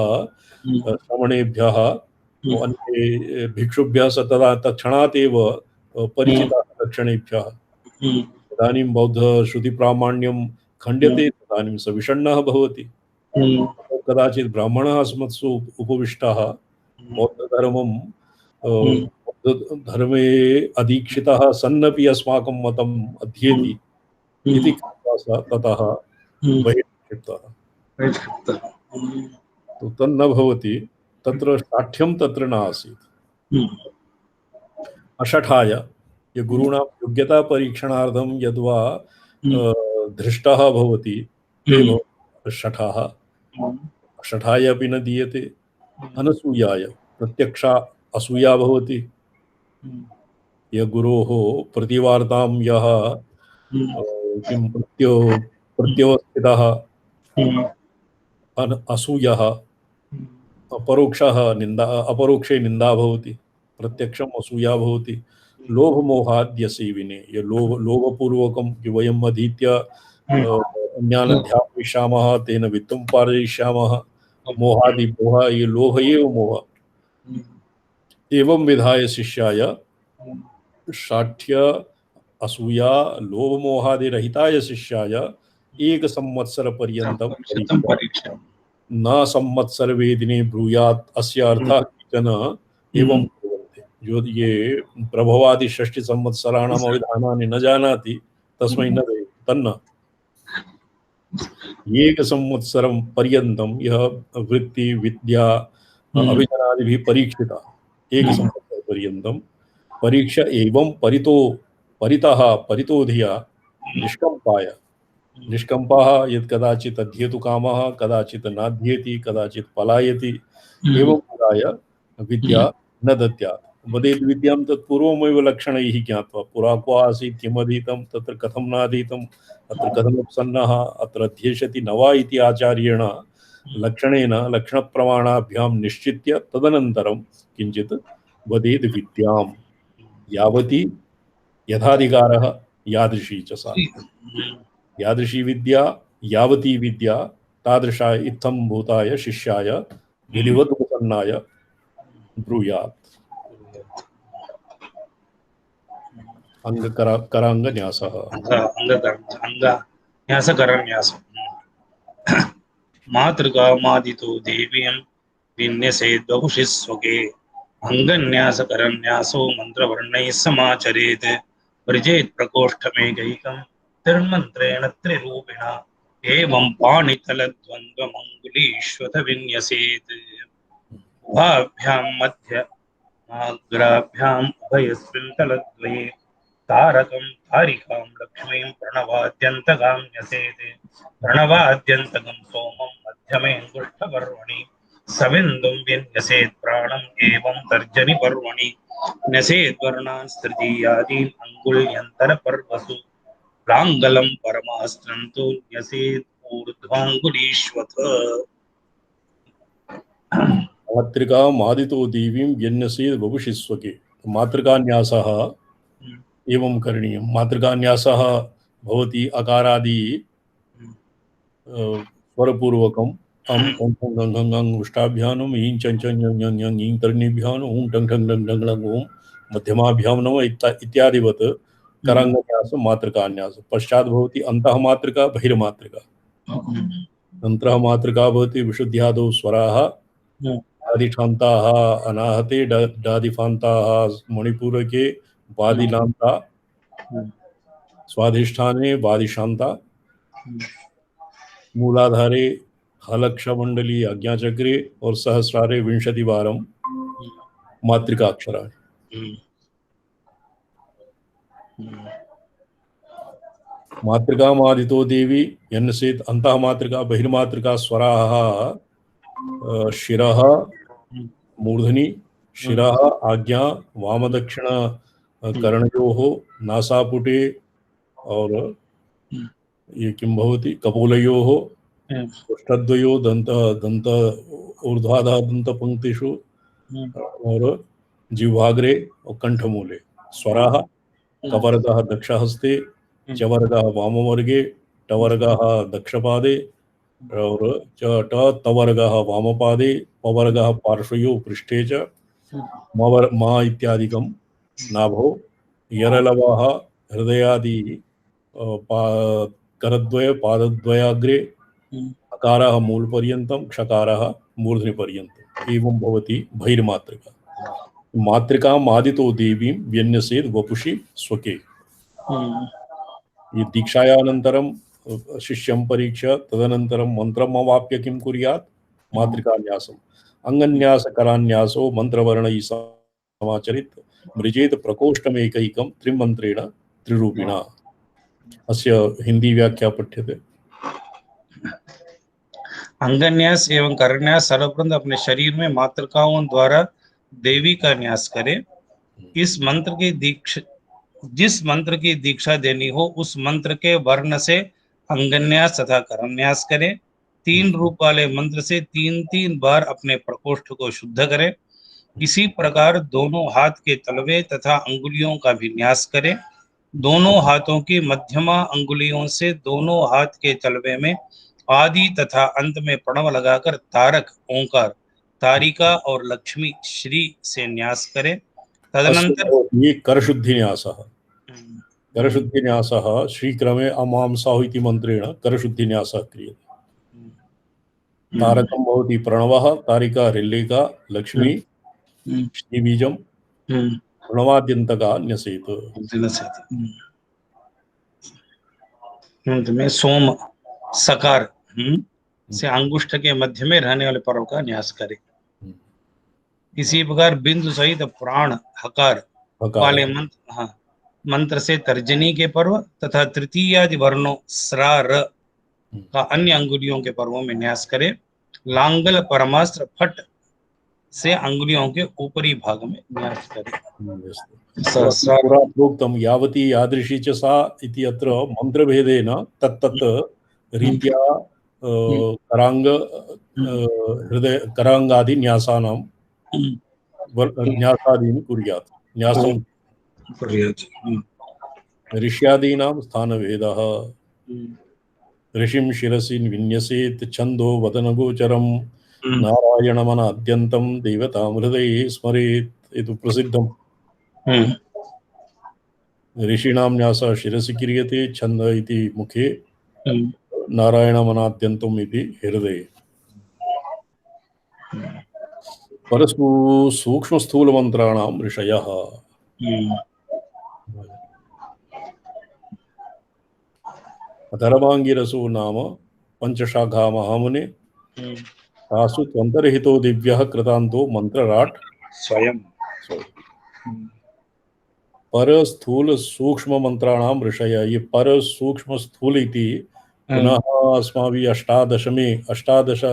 श्रमणेभ्यः अन्ये भिक्षुभ्यः स तदा तत्क्षणात् एव परिचितः लक्षणेभ्यः। इदानीं बौद्धश्रुतिप्रामाण्यं खण्ड्यते तदानीं स विषण्णः भवति। कदाचित् ब्राह्मणः अस्मत्सु उपविष्टः बौद्धधर्मं बौद्धधर्मे अदीक्षितः सन्नपि अस्माकं मतम् अध्येति इति कृत्वा सः ततः बहिर्क्षिप्तः। तो तन्न भवति, तत्र शाठ्यं तत्र न आसीत्। अशठाय ये गुरूणां योग्यता परीक्षणार्थं यद्वा धृष्टः भवति ते शठाः, शठाय अपि न दीयते। अनसूयाय प्रत्यक्षा असूया भवति, यः गुरोः प्रतिवार्तां यः किं प्रत्यवस्थितः असूयः अपरोक्षे निंदा भवति, प्रत्यक्षम् असूया भवति। लोभमोहाद्यसेविने, ये लोभपूर्वकं वयम् अधीत्य ज्ञानध्यापयिष्यामः तेन वित्तं पारयिष्यामः, मोहादि मोह, ये लोभ एव मोह। एवं विधाय शिष्याय शाठ्य असूया लोभमोहादिरहिताय शिष्याय एक संवत्सर पर्यन्तं परीक्षा न संवत्सर वेदिने ब्रूयात्। अस्य अर्थः केचन एवं कुर्वन्ति, जो ये प्रभवादि षष्टि संवत्सराणाम् अविधानानि न जानाति तस्मै न देयं तन्न। एक संवत्सरं पर्यन्तं यः वृत्ति विद्या अभिजनादिभिः परीक्षिता, एक संवत्सर पर्यन्तं परीक्षा एवं परितो धिया निष्कम्पाय, निष्कम्पः यत् कदाचित् अध्येतु कामः कदाचित् नाध्येति कदाचित् पलायति, एवं विधाय विद्या न दद्यात्। वदेद् विद्यां तत्पूर्वमेव लक्षणैः ज्ञात्वा, पुरा क्व आसीत् किमधीतं तत्र कथं नाधीतं अत्र कथमुपसन्नः अत्र अध्येष्यति न वा इति आचार्येण लक्षणेन लक्षणप्रमाणाभ्यां निश्चित्य तदनन्तरं किञ्चित् वदेद् विद्यां यावती यथाधिकारः यादृशी च सा, यादृशी विद्या यावती विद्या तादृशा इत्थं भूताय शिष्याय विधिवत् उपसन्नाय ब्रूयात्। कराङ्गन्यासः मातृकामादितो देवीं विन्यसेद् वपुषि स्वके अंगन्यासकरन्यासो मंत्रवर्णैः समाचरेत् व्रजेत् प्रकोष्ठमेकैकं तिर्मन्त्रेण त्रिरूपिणा एवं पाणितलद्वन्द्वमङ्गुलीष्वथ विन्यसेत् उभाभ्यां मध्यमाग्राभ्याम् उभयस्मिन् तलद्वये तारकं तारिकां लक्ष्मीं प्रणवाद्यन्तकां न्यसेत् प्रणवाद्यन्तकं सोमं मध्यमेऽङ्गुष्ठपर्वणि सविन्दुं विन्यसेत् प्राणम् एवं तर्जनि पर्वणि न्यसेद्वर्णान् तृतीयादीन् अङ्गुल्यन्तरपर्वसु प्राङ्गलं परमास्त्रं तु न्यसेत् ऊर्ध्वाङ्गुलीष्वथ। मातृकामादितो देवीं व्यन्यसेद् वपुषि स्वके। मातृकान्यासः एवं करणीयं। मातृकान्यासः भवति अकारादि स्वरपूर्वकम् अं ओं ओं गं गं गं उष्टाभ्यानम् ईं चं चं ञं ञं ञं ईं तर्णीभ्याम् ऊं ठं ठं ढं ढं ढं ओं मध्यमाभ्यां नमः इत्यादिवत् कराङ्गन्यास मातृकान्यास। पश्चात् भवति अन्तः मातृका बहिर्मातृका। अन्तः मातृका भवति विशुद्ध्यादौ स्वराः आदिठान्ताः अनाहते डादिफान्ताः मणिपूरके वादिलान्ता स्वाधिष्ठाने वादिशान्ता मूलाधारे हलक्षमंडली आज्ञाचक्रे और सहस्रारे विंशतिवारं मातृकाक्षराणि। मातृकामादितो देवी यन्नसेत् अन्तः मातृका बहिर्मातृका स्वराः शिरः मूर्धनि शिरः आज्ञा वामदक्षिण कर्णयोः नासापुटे और ये किं भवति कपोलयोः पृष्ठद्वयो दंत दंत ऊर्ध्वाधः दंत पंक्तिषु और जिह्वाग्रे और कंठमूले स्वराः कवर्गः दक्षहस्ते चवर्गः वामवर्गे टवर्गः दक्षपादे और च तवर्गः वामपादे पवर्गः पार्श्वयोः पृष्ठे च मा इत्यादिकं नाभौ यरलवः हृदयादि करद्वय पादद्वयाग्रे अकारः मूलपर्यन्तं क्षकारः मूर्ध्निपर्यन्तम् एवं भवति बहिर्मातृका। मातृकाम् आदितो देवीं व्यन्यसेत् वपुषि स्वके। ये दीक्षायानन्तरं शिष्यं परीक्ष्य तदनन्तरं मन्त्रम् अवाप्य किं कुर्यात् मातृकान्यासम् अङ्गन्यासकरान्यासो मन्त्रवर्णैः समाचरित मृजेत प्रकोष्ठमेकैकं त्रिमन्त्रेण त्रिरूपिणा। अस्य हिंदी व्याख्या पठ्यते। अंगन्यास एवं करन्यास सर्वप्रथम अपने शरीर में मातृकाओं द्वारा देवी का न्यास करें। इस मंत्र की दीक्षा, जिस मंत्र की दीक्षा देनी हो उस मंत्र के वर्ण से अंगन्यास तथा करन्यास करें। 3 रूप वाले मंत्र से 3-3 बार अपने प्रकोष्ठ को शुद्ध करें। इसी प्रकार दोनों हाथ के तलवे तथा अंगुलियों का भी न्यास करें। दोनों हाथों की मध्यमा अंगुलियों से दोनों हाथ के तलवे में आदि तथा अंत में प्रणव लगाकर तारक, ओंकार, तारिका और लक्ष्मी श्री से न्यास करें। तदनंतर ये करशुद्धिन्यासः। करशुद्धिन्यासः श्रीक्रमे अमांसाः इति मंत्रेण करशुद्धिन्यासः क्रियते। तारकं भवति प्रणवः, तारिका रिल्लिका, लक्ष्मी श्रीबीजं प्रणवाद्यन्तका न्यसेत्। में सोम सकार से अंगुष्ठ के मध्य में रहने वाले पर्व का न्यास करें। इसी प्रकार बिंदु सहित प्राण हकार वाले मंत्र से तर्जनी के पर्व तथा तृतीयादि वर्णों स्रा र का अन्य अंगुलियों के पर्वों में न्यास करें। लांगल परमास्त्र फट से अंगुलियों के ऊपरी भाग में न्यास करें। पुराप्रोक्तं यावती यादृशी च सा इति अत्र मंत्रभेदेन तत्तत् रीत्या करांग हृदय करांगादि न्यासानां न्यासादीनि कुर्यात्। न्यासं ऋष्यादीनां स्थानभेदः। ऋषिं शिरसि विन्यसेत् छन्दो वदनगोचरं नारायणमनाद्यन्तं देवतां हृदये स्मरेत्। इति प्रसिद्धम्। ऋषीणां न्यासः शिरसि क्रियते, छन्द इति मुखे, नारायणमनाद्यन्तम् इति हृदये। परस्तु सूक्ष्मस्थूलमन्त्राणां ऋषयः। अथर्वाङ्गिरसो नाम पंचशाखा महामुने तासु त्वन्तर्हितो दिव्यः कृतान्तो मंत्रराट् स्वयं। पर स्थूल सूक्ष्म मंत्राणां ऋषय। ये पर सूक्ष्म स्थूल इति पुनः अस्माभिः अष्टादश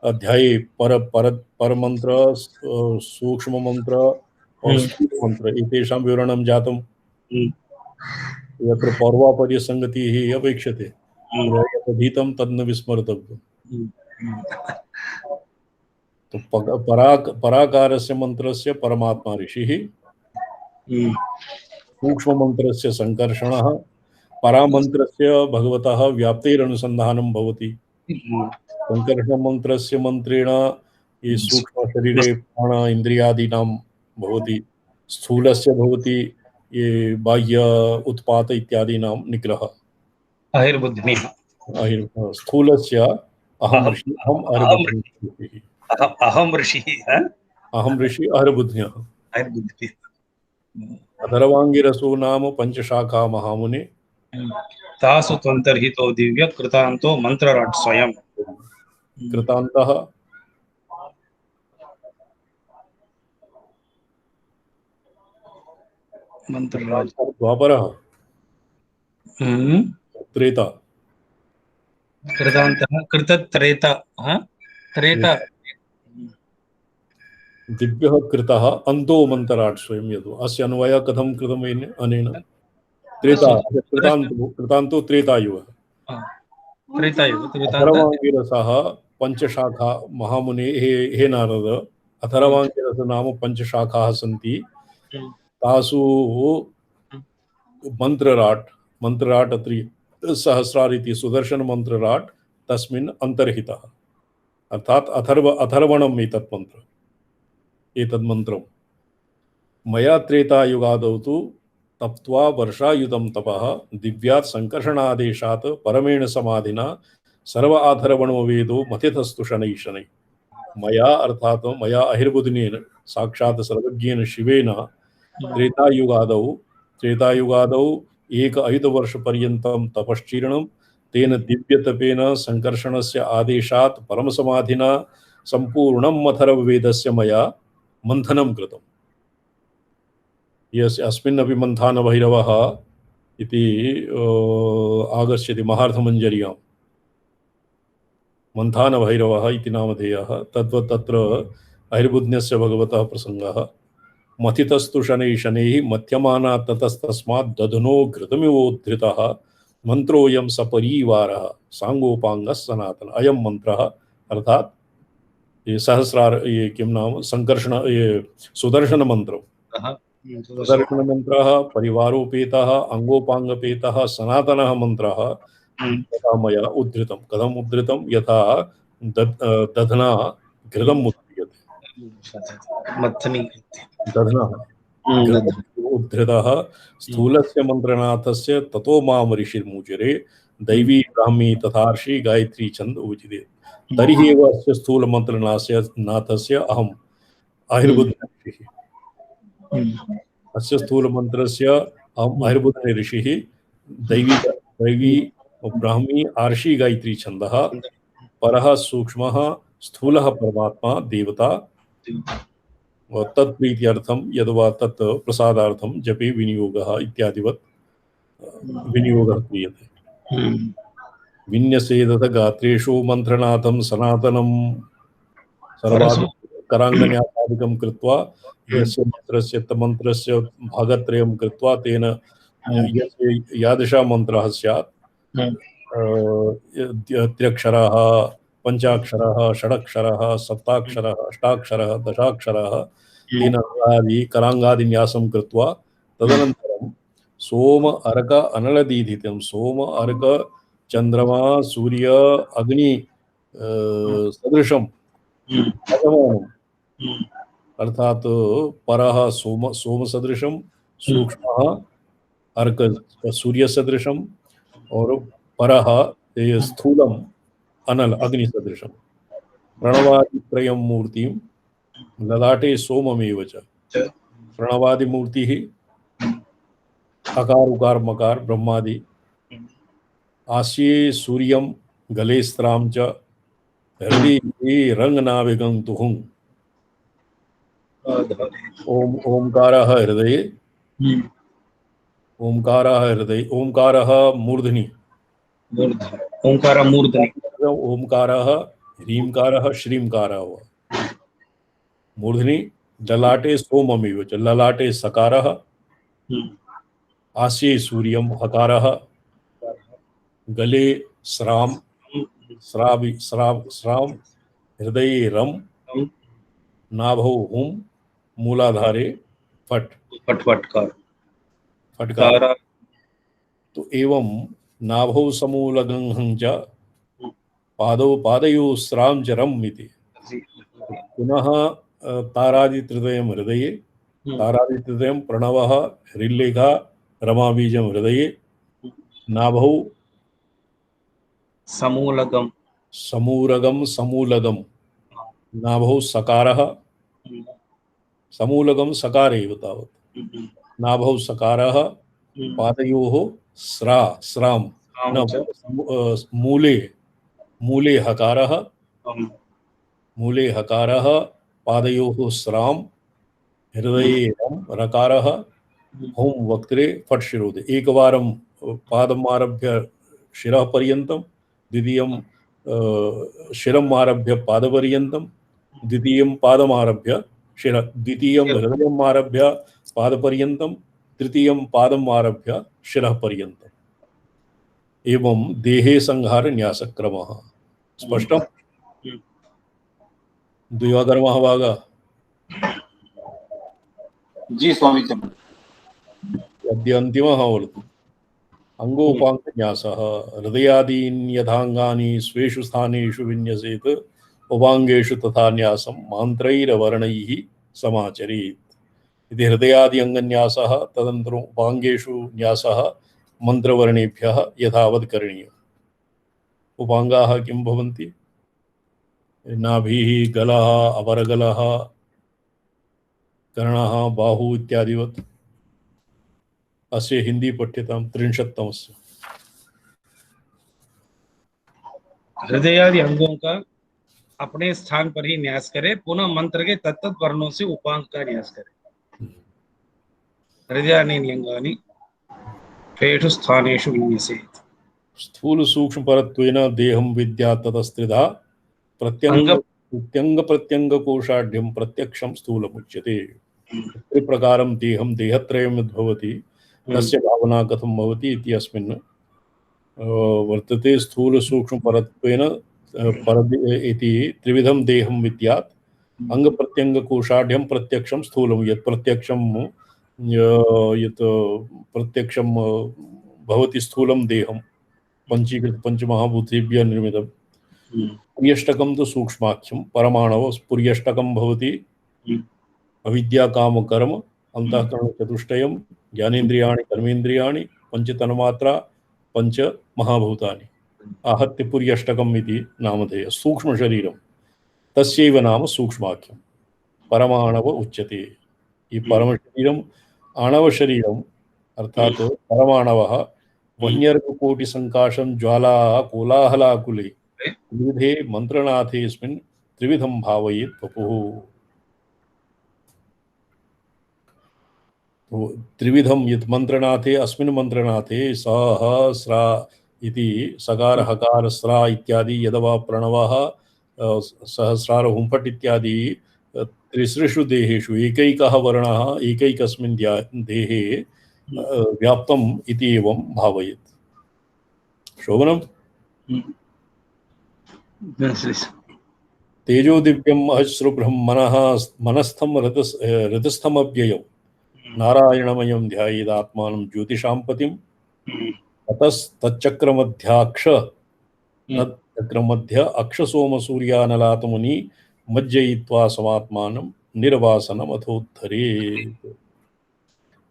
अध्याये पर मंत्र, सूक्ष्म मंत्र और स्थूल मंत्र एतेषां विवरणं जातम्। यत्र पौर्वापर्यसंगतिः अपेक्षते यदधीतं तन्न विस्मर्तव्यम्। तो पराकारस्य मंत्रस्य परमात्मा ऋषिः, सूक्ष्म मंत्रस्य संकर्षणः, परामन्त्रस्य भगवतः व्याप्तेरनुसन्धानं भवति। संकर्षणमन्त्रस्य मन्त्रेण ये सूक्ष्मशरीरे प्राण इन्द्रियादीनां भवति, स्थूलस्य भवति ये बाह्य उत्पात इत्यादीनां निग्रहः। अहिर्बुद्धिः स्थूलस्य अहं ऋषि अहम् अहिर्बुद्धिः, अहम ऋषि अहं ऋषि अहिर्बुद्ध्यः। अहिर्बुद्धिः अथर्वाङ्गिरसो नाम पंचशाखा महामुने, तासु त्वन्तर्हितो दिव्य कृतान्तो मंत्रराट स्वयं। कृतान्तः मंत्रराज द्वापरः त्रेता, कृतान्तः कृतत्रेता त्रेता दिव्यः कृतः अन्तो मन्तराट् स्वयं यदु। अस्य अन्वयः कथं कृतम् अनेन? त्रेता कृतान्तो त्रेतायुगः। त्रेतायुग अथर्वाङ्गिरसः पंचशाखा महामुने, हे नारद, अथर्वाङ्गिरस नाम पंचशाखाः सन्ति, तासु मंत्रराट अत्रि सहस्रार इति सुदर्शन मंत्रराट तस्मिन् अंतर्हितः, अर्थात अथर्वणम् एतत् मंत्रम्। मया त्रेतायुगादौ तु तप्त्वा वर्षायुतं तपः दिव्यात् संकर्षणादेशात् परमेण समाधिना सर्व आथर्वणो वेदो मथितस्तु शनैः शनैः। मया अर्थात मया अहिर्बुधिनेन साक्षात् सर्वज्ञेन शिवेन त्रेतायुगादौ एक अयुतवर्षपर्यन्तं तपश्चीर्णं, तेन दिव्यतपेन संकर्षणस्य आदेशात् परमसमाधिना सम्पूर्णम् अथर्ववेदस्य मया मन्थनं कृतम्। यस्य अस्मिन्नपि मन्थानभैरवः इति आगच्छति महार्थमञ्जर्यां। मन्थानभैरवः इति नामधेयः। तद्वत् तत्र अहिर्बुध्यस्य भगवतः प्रसङ्गः। मथितस्तु शनैः शनैः मथ्यमाना ततस्तस्मात् दधनो घृतमिवोद्धृतः मंत्रोऽयं सपरीवारः सांगोपांगः सनातन। अयं मंत्रः अर्थात ये सहस्रार ये किं नाम संकर्षण ये सुदर्शन मंत्र, सुदर्शन मंत्रः परिवारोपेतः अंगोपांगपेतः सनातनः मंत्रः तथा मया उद्धृतं। कथम् उद्धृतं? यथा दधना घृतम् उद्धृयते, दधनः उद्धृतः स्थूलस्य मंत्रनाथस्य ततो माम ऋषिर्मुचिरे दैवी ब्राह्मी तथार्षि गायत्री छंद उचिते। तर्हि एव अस्य स्थूल मंत्रनाथस्य अहम् अहिर्बुद्धि ऋषिः। अस्य स्थूल मंत्रस्य अहम् अहिर्बुद्धि ऋषिः। दैवी ब्राह्मी आर्षि गायत्री छन्दः। परः सूक्ष्मः स्थूलः परमात्मा देवता तत्प्रीत्यर्थं यद्वा तत् प्रसादार्थं जपे विनियोगः इत्यादिवत् विनियोगः क्रियते। विन्यसेदथ गात्रेषु मंत्रनाथं सनातनं सर्वादि कराङ्गन्यासादिकं कृत्वा यस्य मंत्रस्य तमन्त्रस्य भागत्रयं कृत्वा तेन यस्य यादृशः मंत्रः स्यात्, त्र्यक्षरः पंचाक्षरः षडक्षरः सप्ताक्षरः अष्टाक्षरः दशाक्षरः तेन आदि कराङ्गादिन्यासं कृत्वा तदनन्तरं सोम अर्क अनलदीधितं सोम अर्क चंद्रमा सूर्य अग्नि सदृशं भगवान् अर्थात परः सोम सदृशं, सूक्ष्मः अर्क सूर्य सदृशं और परः स्थूलम अनल अग्नि सदृशं। प्रणवादित्रयं मूर्तिं ललाटे सोममेव च। प्रणवादि मूर्तिः अकार उकार मकार ब्रह्मादि, आस्ये सूर्यं गले स्त्रां च हृदये रंगनाभिगं तुहुं। ओंकारः हृदये, ओंकारः मूर्धनि, ओंकारः ह्रींकारः श्रींकारः वा। मूर्धनि ललाटे सोममेव च। ललाटे सकारः, आस्ये सूर्यं हकारः, गले स्राम स्राव हृदये रम, नाभौ हुं, मूलाधारे फट फटकार तो एवं नाभौ समूलगं च पादौ पादयोः स्रां चरम् इति। पुनः तारादित्रितयं हृदये, तारादित्रितयं प्रणवः, हृल्लेखा, रमाबीजं हृदये, नाभौ समूलगम, समूरगं समूलगं, नाभौ सकारः, समूलगं सकारे एव तावत्, नाभौ सकारः, पादयोः स्रा स्रां न मूले मूले हकारः, मूले हकारः, पादयोः स्रां, हृदये रकारः, हों वक्त्रे फट् शिरोदे। एकवारं पादम् आरभ्य शिरः पर्यन्तं, द्वितीयं शिरम् आरभ्य पादपर्यन्तं, द्वितीयं पादम् आरभ्य शिरः, द्वितीयं हृदयम् आरभ्य पादपर्यन्तं, तृतीयं पादम् आरभ्य शिरः पर्यन्तम्। एवं देहे संहार न्यासक्रमः। स्पष्टम्? द्विवाकर्मः भागः। जी स्वामी जी। अद्य अन्तिमः वर्तते। अंगोपांगन्यासः। हृदयादीन् यथांगानि स्वेषु स्थानेषु विन्यसेत्, उपांगेषु तथा न्यासं मान्त्रैरवर्णैः समाचरेत् इति हृदयादि अंगन्यासः। तदनन्तरम् उपांगेषु न्यासः मन्त्रवर्णेभ्यः यथावत् करणीयः। उपांगाः किं भवन्ति? नाभिः, गलः, अपरगलः, कर्णः, बाहु इत्यादिवत्। अस्य हिंदी पठ्यतां 33तमस्य। हृदयादि अंगों का अपने स्थान पर ही न्यास करे, पुनः मंत्र के तत्त वर्णों से उपांग का न्यास करे। हृदयानि अंगानि त्वेषु स्थानेषु विन्यसेत्। स्थूल सूक्ष्म परत्वेन देहं विद्यात् ततस्त्रिधा प्रत्यंग प्रत्यंग प्रत्यंग कोशाढ्यं प्रत्यक्षं स्थूलमुच्यते। त्रिप्रकारं देहं देहत्रयं यद्भवति तस्य भावना कथं भवति इति अस्मिन् वर्तते। स्थूल सूक्ष्म परत्वेन इति त्रिविधं देहं विद्यात्। अंग प्रत्यंग कोशाढ्यं प्रत्यक्षं स्थूलं। यत् प्रत्यक्षं यत् प्रत्यक्षं भवति स्थूलं देहं पंचीकृत पंचमहाभूतेभ्यः निर्मितं। पुर्यष्टकं तु सूक्ष्माख्यं परमाणव। पुर्यष्टकं भवति अविद्या काम कर्म अंतःकरण चतुष्टयं ज्ञानेन्द्रियाणि कर्मेन्द्रियाणि पंचतन्मात्रा पंच महाभूतानि आहत्य पुर्यष्टकम् इति नामधेयः। सूक्ष्म शरीरं तस्यैव नाम सूक्ष्माख्यं परमाणव उच्यते। ये परम शरीरम आणव शरीरम अर्थात परमाणवः वह्न्यर्ककोटि संकाशं ज्वाला कोलाहलाकुले त्रिविधे मंत्रनाथेऽस्मिन् त्रिविधं भावयेत् वपुः। तो त्रिविधं यत् मंत्रनाथे अस्मिन् मंत्रनाथे सहस्रा इति सकार हकार स्रा इत्यादि यदवा प्रणवः सहस्रार हुंफट् इत्यादि त्रिसृषु देहेषु एकैकः वर्णः एकैकस्मिन् देहे व्याप्तम् इति एवं भावयेत्। शोभनम्। तेजो दिव्यम् अश्रु ब्रह्मणः मनस्थं हृदस्थमव्ययम् नारायणमयं ध्यायेदात्मानं ज्योतिषां पतिं ततस्तच्चक्रमध्याक्ष तच्चक्रमध्य अक्षसोमसूर्यानलातमुनि मज्जयित्वा समात्मानं निर्वासनमथोद्धरेत्।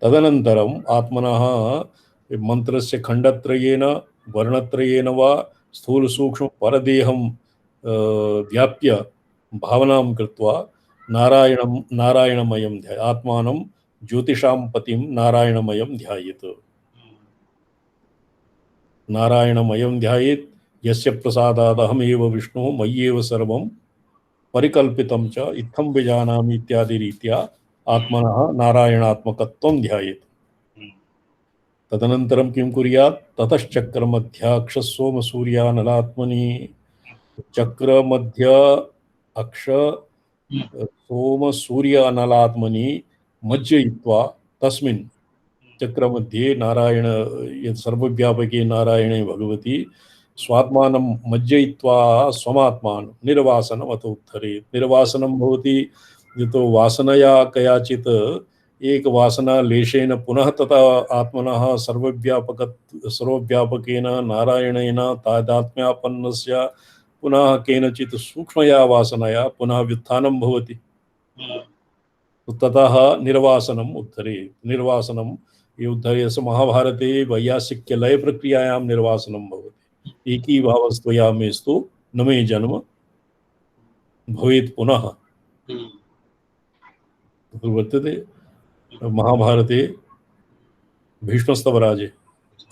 तदनन्तरम् आत्मनः मंत्रस्य खण्डत्रयेन वर्णत्रयेन वा स्थूल सूक्ष्म परदेहं व्याप्य भावनां कृत्वा नारायणमयं ध्यायेत्। आत्मानं ज्योतिषां पतिं नारायणमयं ध्यायेत्। नारायणमयं ध्यायेत्। यस्य प्रसादात् अहमेव विष्णुः मय्येव सर्वं परिकल्पितं च इत्थं विजानामि इत्यादि रीत्या आत्मनः नारायणात्मकत्वं ध्यायेत्। तदनन्तरं किं कुर्यात्? ततश्चक्रमध्याक्षसोमसूर्यानलात्मनि चक्रमध्य अक्ष सोम सूर्य अनलात्मनि मज्जयित्वा तस्मिन् चक्रमध्ये नारायण यत् सर्वव्यापके नारायणे भगवति स्वात्मानं मज्जयित्वा स्वमात्मानं निर्वासनम् अथोद्धरेत्। निर्वासनं भवति यतो वासनया कयाचित् एक वासना लेशेन पुनः तथा आत्मनः सर्वव्यापकेन नारायणेन तादात्म्यापन्नस्य पुनः केनचित् सूक्ष्मया वासनया पुनः व्युत्थानं भवति। ततः निर्वासनम् उद्धरेत्। निर्वासनं ये उद्धरेत् महाभारते वैयासिक्य लय प्रक्रियायां निर्वासनं भवति। एकीभावस्त्वया मेस्तु न मे जन्म भवेत् पुनः वर्तते। महाभारते भीष्मस्तवराजे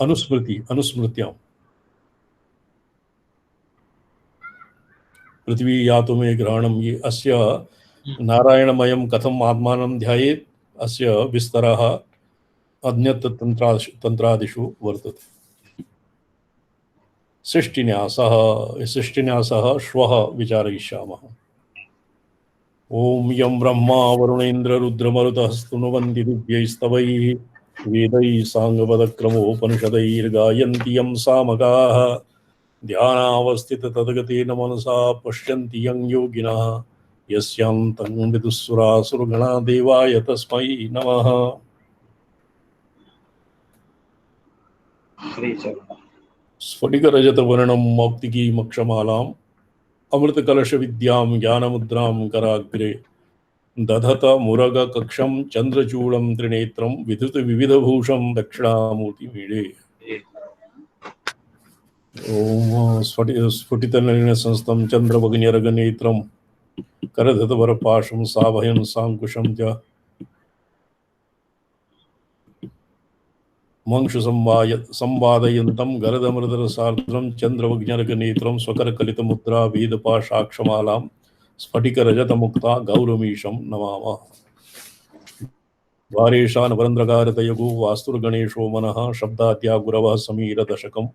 अनुस्मृत्यां पृथ्वी यातु मे ग्रहणं ये अस्य नारायणमयं कथम् आत्मानं ध्यायेत् अस्य विस्तरः अन्यत् तन्त्रादिषु वर्तते। सृष्टिन्यासः श्वः विचारयिष्यामः। ओम यं ब्रह्मा वरुणेन्द्र रुद्रमरुतः स्तुन्वन्ति दिव्यैस्तवैः वेदैः साङ्गपदक्रमोपनिषदैर्गायन्ति यं सामगाः ध्यानावस्थिततद्गतेन मनसा पश्यन्ति यं योगिनः यस्यान्तं विदुःसुरासुरगणा देवाय तस्मै नमः। स्फटिकरजतवर्णं मौक्तिकीमक्षमालाम् अमृतकलशविद्यां ज्ञानमुद्रां कराग्रे दधत मुरगकक्षं चन्द्रचूडं त्रिनेत्रं विधृतविविधभूषं दक्षिणामूर्तिमीडे। ओम स्फुटितनलिनसंस्थं चन्द्रभगिन्यरगनेत्रं करधतवरपाशं साभयं साङ्कुशं च मंशु संवादयन्तं गरदमृतरसार्द्रं चन्द्रवज्ञरगनेत्रं स्वकरकलितमुद्रा वेदपाशाक्षमालां स्फटिकरजतमुक्ता गौरमीशं नमामः। द्वारेशानवरन्द्रकारतयगो वास्तुर्गणेशो मनः शब्दाद्या गुरवः समीरदशकम्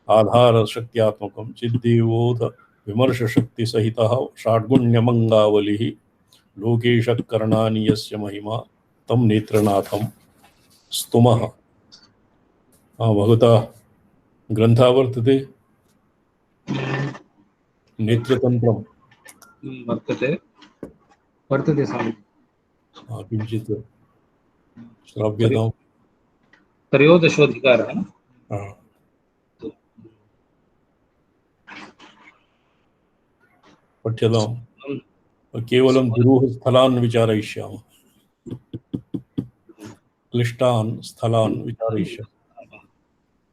आधारशक्त्यात्मकं चिद्देवोऽथ विमर्शशक्तिसहितः षाड्गुण्यमङ्गावलिः लोकेशकरणानि यस्य महिमा तं नेत्रनाथं स्तुमः। भगवता ग्रंथ वर्तते नेत्रतंत्रं वर्तते स्वामी। किञ्चित् श्राव्यताम्। त्रयोदशोऽधिकारः पठ्यताम्। केवलं दुरूह स्थलान् विचारयिष्यामः, क्लिष्टान् स्थलान् विचारयिष्यामः।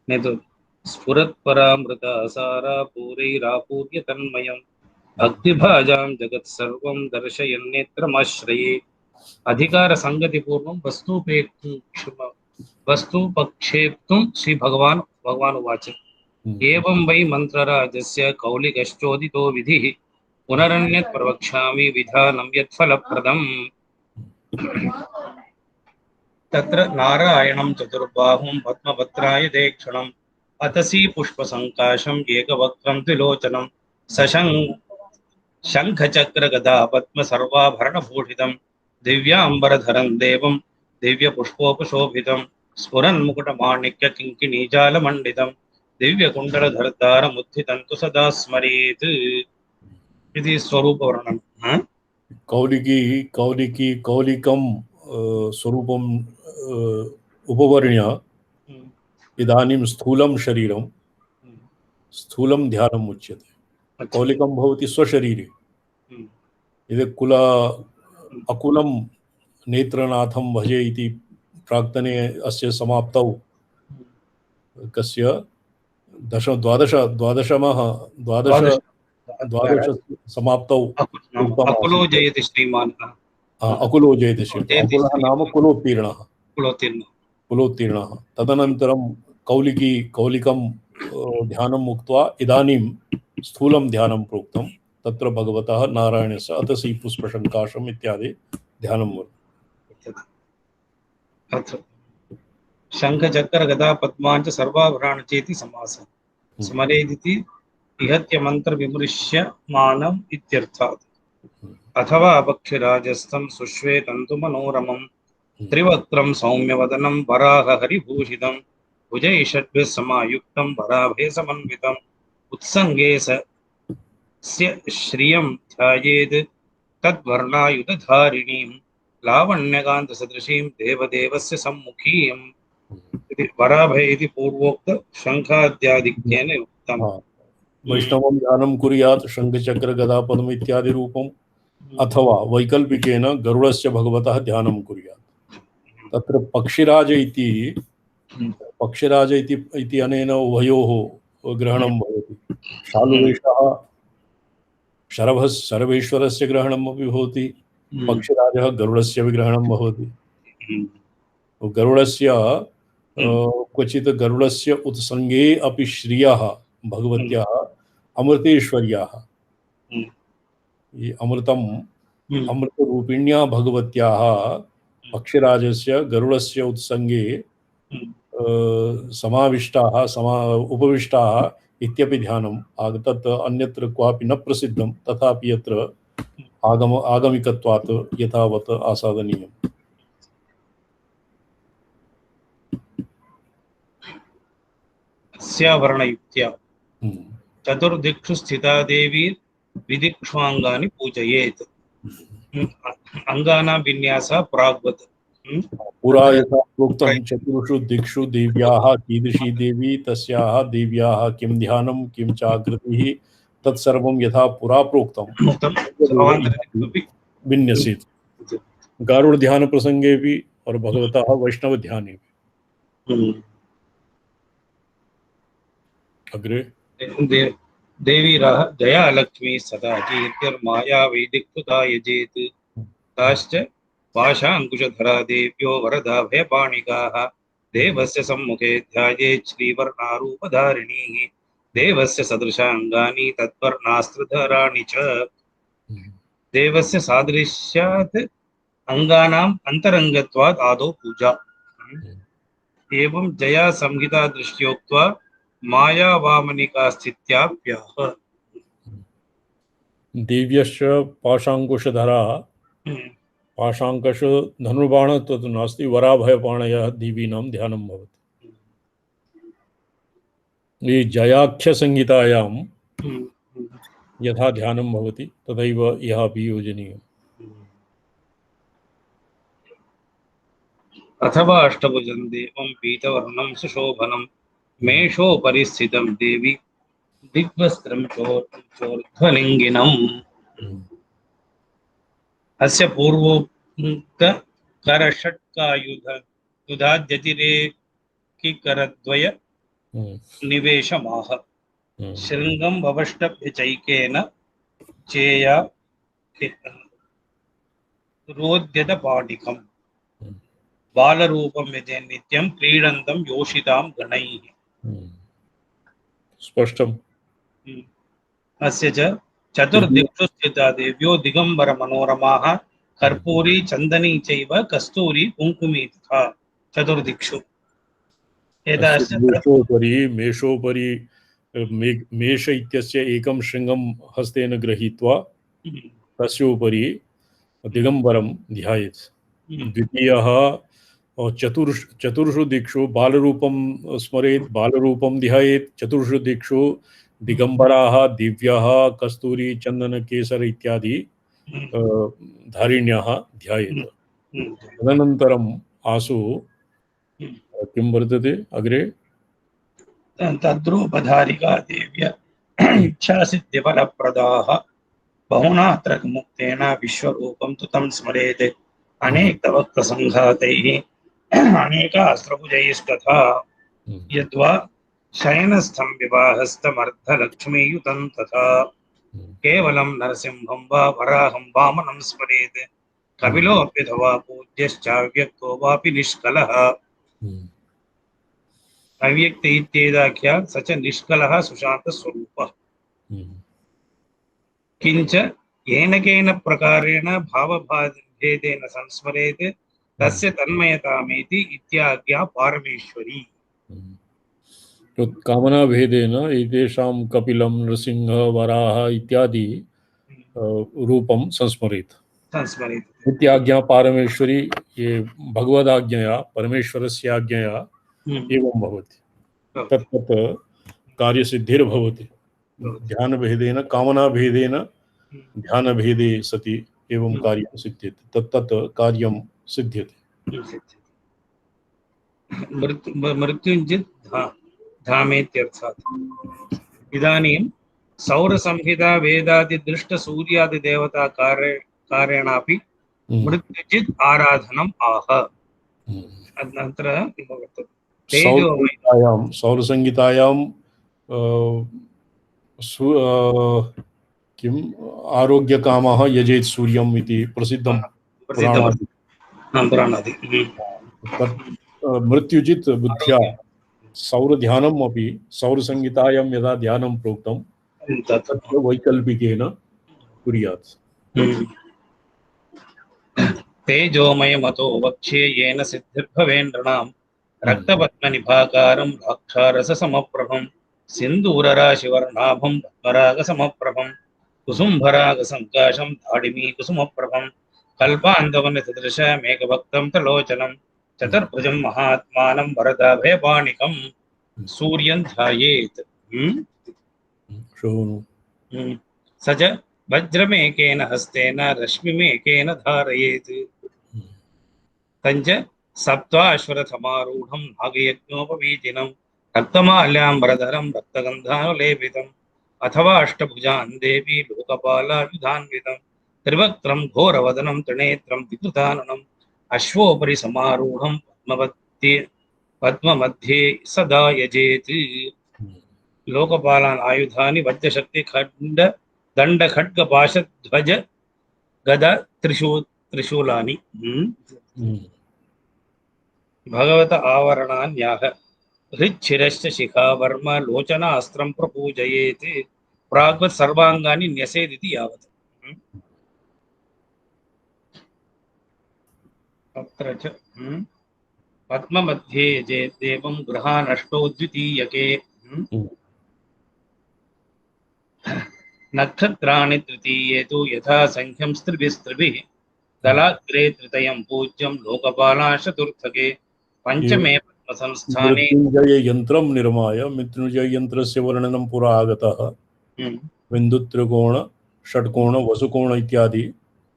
नहीं तो स्फुरत्परामृता सारा पूरैरापूर्य तन्मयम् भक्तिभाजां जगत् सर्वं दर्शयन्नेत्रमाश्रये अधिकार संगति पूर्वं वस्तुपक्षेप्तुं श्री भगवान उवाच एवं वै मंत्रराजस्य कौलिकश्चोदितो विधिः पुनरन्यत् प्रवक्ष्यामि विधानं यत्फलप्रदम्। तत्र नारायणं चतुर्बाहुं पद्मपत्राय देक्षणम् अतसी पुष्पसङ्काशम् एकवक्त्रं त्रिलोचनं शङ्खचक्रगदा पद्म सर्वाभरणभूषितं दिव्याम्बरधरं देवं दिव्यपुष्पोपशोभितं स्फुरन्मुकुटमाणिक्य किङ्किणीजालमण्डितं दिव्यकुण्डलधरदारमुत्थितं तु सदा स्मरेत्। इति स्वरूपवर्णनं। कौलिकं स्वरूपं उपवर्ण्य इदानीं स्थूलं शरीरं स्थूलं ध्यानम् उच्यते। कौलिकं भवति स्वशरीरे। यदि अकुलं नेत्रनाथं भजे इति प्राक्तने अस्य समाप्तौ कस्य द्वादश समाप्तौ अकुलो जयति श्रीमान्। अकुलो जयति श्रीमान्। अकुलः नाम कुलोत्तीर्णः। तदनन्तरं कौलिकं ध्यानम् उक्त्वा इदानीं स्थूलं ध्यानं प्रोक्तं। तत्र भगवतः नारायणस्य अतसी पुष्पशङ्काशम् इत्यादि ध्यानं वर्तते। शङ्खचक्रगदा पद्माञ्च सर्वाभरण चेति समासः स्मरेदिति इहत्य मंत्र विमृश्यमानम् इत्यर्थात्। अथवा अपक्षिराजस्थं सुश्वेतन्तु मनोरमं त्रिवक्त्रं सौम्यवदनं वराहहरिभूषितं भुजैः षड्भिः समायुक्तं वराभे समन्वितम् उत्सङ्गे स्य श्रियं ध्यायेत् तद्वर्णायुधधारिणीं लावण्यकांत सदृशीं देवदेवस्य सम्मुखीं इति वराभय इति पूर्वोक्त शंखाद्यादिक्येन उक्तम्। हाँ, वैष्णवं ध्यानं कुर्यात् शंखचक्र गदा पद्म इत्यादि रूपम् अथवा वैकल्पिकेन गरुडस्य भगवतः ध्यानं कुर्यात्। तत्र पक्षिराज इति अनेन उभयोः ग्रहणं भवति। शालुवेषः शरभेश्वरस्य ग्रहणम् अपि भवति, पक्षिराजः गरुडस्य विग्रहणं भवति। गरुडस्य क्वचित् गरुडस्य उत्संगे अपि श्रियः भगवत्याः अमृतेश्वर्याः, ये अमृतरूपिण्या भगवत्याः पक्षिराजस्य गरुडस्य उत्संगे उपविष्टाः इत्यपि ध्यानम् तत् अन्यत्र क्वापि न प्रसिद्धं, तथापि यत्र आगमिकत्वात् यथावत् आसादनीयम्। अस्यावरणयुक्त्या चतुर्दिक्षु स्थिता देवी विदिक्ष्वाङ्गानि पूजयेत्। अंगानां विन्यासः प्राग्वत्। पुरा यथा प्रोक्तं चतुर्षु दिक्षु देव्याः कीदृशी देवी, तस्याः देव्याः किं ध्यानं किं चाकृतिः तत्सर्वं यथा पुरा प्रोक्तं विन्यसेत्। गारुड़ ध्यान प्रसंगे भी और भगवतः वैष्णव ध्याने भी। अग्रे देवीरः जया लक्ष्मी सदा कीर्तिर्माया वैदिक्तुता यजेत्। ताश्च पाशाङ्कुशधरा देव्यो वरदा भयपाणिकाः देवस्य सम्मुखे ध्यायेत् श्रीवर्णारूपधारिणीः देवस्य सदृशाङ्गानि तत्वर्णास्त्रधराणि च। देवस्य सादृश्यात् अंगानाम् अंतरंगत्वात् आदौ पूजा। एवं जया संहिता दृष्ट्योक्त्वा माया वामनिका स्थित्याप्याह। देव्यश्च पाशाङ्कुशधरा पाशाङ्कुश धनुर्बाण तत् नास्ति, वराभयपाणयः देवीनां ध्यानं भवति। ये जयाख्य संहितायां यथा ध्यानं भवति तथैव यः अपि योजनीयम्। अथवा अष्टभुजं देवं पीतवर्णं सुशोभनं मेषोपरि स्थितं देवी दिग्वस्त्रं चोर्ध्वलिङ्गिनम्। अस्य पूर्वोक्त करषट्कायुधाद्यतिरेकिकरद्वय निवेशमाह शृङ्गं ववष्टभ्यचैकेन चेया रोद्यतपाटिकम् बालरूपं यजे नित्यं क्रीडन्तं योषितां गणैः। स्पष्टम्। अस्य च चतुर्दिक्षु स्थिता देव्यो दिगंबर मनोरमाः कर्पूरी चंदनी चैव कस्तूरी कुंकुमी तथा चतुर्दिक्षु। मेषोपरि मेष इत्यस्य एकं शृङ्गं हस्तेन गृहीत्वा तस्योपरि दिगंबरं ध्यायेत्। द्वितीयः चतुर्षु दिक्षु बालरूपं स्मरेत्, बालरूपं ध्यायेत्। चतुर्षु दिक्षु दिगंबराः दिव्याः कस्तूरी चंदन केसर इत्यादि धारिण्याः ध्यायेत्। तदनन्तरम् आसु किं वर्तते अग्रे तद्रूपधारिका देव्य इच्छासिद्धिफलप्रदाः बहुनात्र मुक्तेन विश्वरूपं तु तं स्मरेत्। अनेकवक्त्रसङ्घातैः अनेकास्त्रभुजैस्तथा यद्वा शयनस्थं विवाहस्थमर्धलक्ष्मीयुतं तथा केवलं नरसिंहं वा वराहं वामनं स्मरेत्। कपिलोऽप्यथवा पूज्यश्चाव्यक्तो वापि निष्कलः। अव्यक्त इत्येदाख्या स च निष्कलः सुशान्तस्वरूपः। किंच येन केन प्रकारेण भावभेदेन संस्मरेत् तस्य तन्मयतामेति इत्याज्ञा पारमेश्वरी। तो कामना भेदेन एतेषां कपिलं नृसिंह वराह इत्यादि रूपं संस्मरेत्। इत्याज्ञा पारमेश्वरी, ये भगवदाज्ञया परमेश्वरस्य आज्ञया एवं भवति। तत्तत् कार्यसिद्धिर्भवति। ध्यानभेदेन कामनाभेदेन ध्यानभेदे सति एवं कार्यं सिद्ध्यति, तत्तत् कार्यं सिद्ध्यति। मृत्युञ्जित् धामेत्यर्थात्। इदानीं सौरसंहिता वेदादिदृष्टसूर्यादिदेवता कार्येणापि मृत्युजित् आराधनम् आह। अनन्तरं सौरसंहितायां किम् आरोग्यकामः यजेत् सूर्यम् इति प्रसिद्धं पुराणादि। तत् मृत्युजित् बुद्ध्या सौरध्यानम् अपि सौरसंहितायां यदा ध्यानं प्रोक्तं तत्र वैकल्पिकेन कुर्यात्। तेजोमयमतो वक्ष्ये येन सिद्धिर्भवेन्द्रणां रक्तपद्मनिभाकारं द्राक्षारससमप्रभं सिन्दूरराशिवर्णाभं पद्मरागसमप्रभं कुसुम्भरागसङ्काशं दाडिमीकुसुमप्रभं कल्पान्तवनसदृश मेघभक्तं त्रिलोचनं चतुर्भुजं महात्मानं वरदाभयपाणिकं सूर्यं ध्यायेत्। स च वज्रमेकेन हस्तेन रश्मिमेकेन धारयेत्। तञ्च सप्ताश्वरथमारूढं नागयज्ञोपवीतिनं रक्तमाल्याम्बरधरं रक्तगन्धानुलेपितम् अथवा अष्टभुजान् देवी लोकपालायुधान्वितं त्रिवक्त्रं घोरवदनं त्रिनेत्रं विकृताननम् अश्वोपरि समारूढं पद्ममध्ये सदा यजेत्। लोकपालान् आयुधानि वज्रशक्ति खण्ड दंड खड्ग पाशध्वज गदा त्रिशूलानि भगवत आवरणान्याह हृच्छिरश्च शिखावर्म लोचनास्त्रं प्रपूजयेत् प्राग्वत् सर्वाङ्गानि न्यसेदिति यावत्। तत्र च पद्ममध्ये यजेत् देवं गृहानष्टो द्वितीयके नक्षत्राणि तृतीये तु यथा संख्यं स्त्रिभिस्त्रिभिः दलाग्रे तृतीयं पूज्यं लोकपाला चतुर्थके पंचमे पद्मसंस्थाने मृत्युंजय यंत्रं निर्माय मृत्युंजय यंत्रस्य वर्णनं पुरा आगतः। बिन्दुत्रिकोण षट्कोण वसुकोण इत्यादि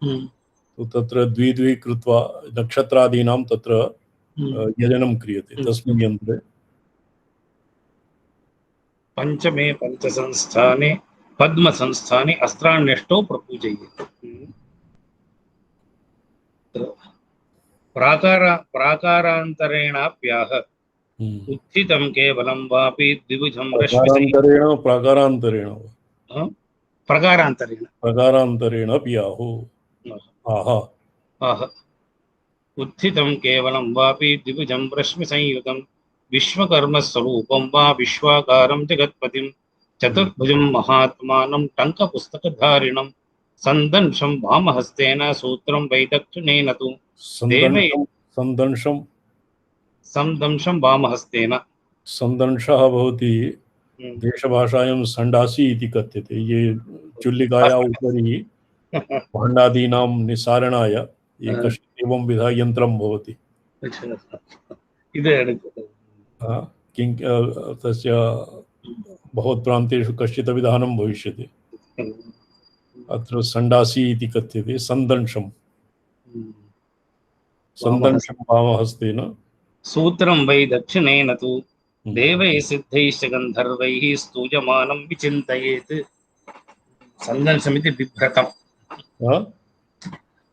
तो तत्र द्वि कृत्वा नक्षत्रादीनां तत्र यजनं क्रियते तस्मिन् यन्त्रे। पंचमे पंचसंस्थाने पद्मसंस्थाने अस्त्राण्यष्टौ प्रपूजयेत्। प्राकारान्तरेणाप्याह उत्थितं केवलं वापि द्विभुजं प्रकारान्तरेण अपि आहो आह उत्थितं केवलं वापि द्विभुजं रश्मिसंयुतं विश्वकर्मस्वरूपं वा विश्वाकारं जगत्पतिं चतुर्भुजं महात्मानं टङ्कपुस्तकधारिणं सन्दंशं वामहस्तेन सूत्रं वै दक्षिणेन तु संदंशं वामहस्तेन। संदंशः भवति देशभाषायां संडासी इति कथ्यते। ये चुल्लिकायाः उपरि भाण्डादीनां निस्सारणाय एकस्य एवं विधा यन्त्रं भवति। किं तस्य बहुत प्रान्तेषु कश्चित् विधानं भविष्यति। अत्र संडासी इति कथ्यते। संदंशं वामहस्तेन सूत्रं वै दक्षिणेन तु देवैः सिद्धैश्च गन्धर्वैः स्तूयमानं विचिन्तयेत्। संदंशमिति बिभ्रतम्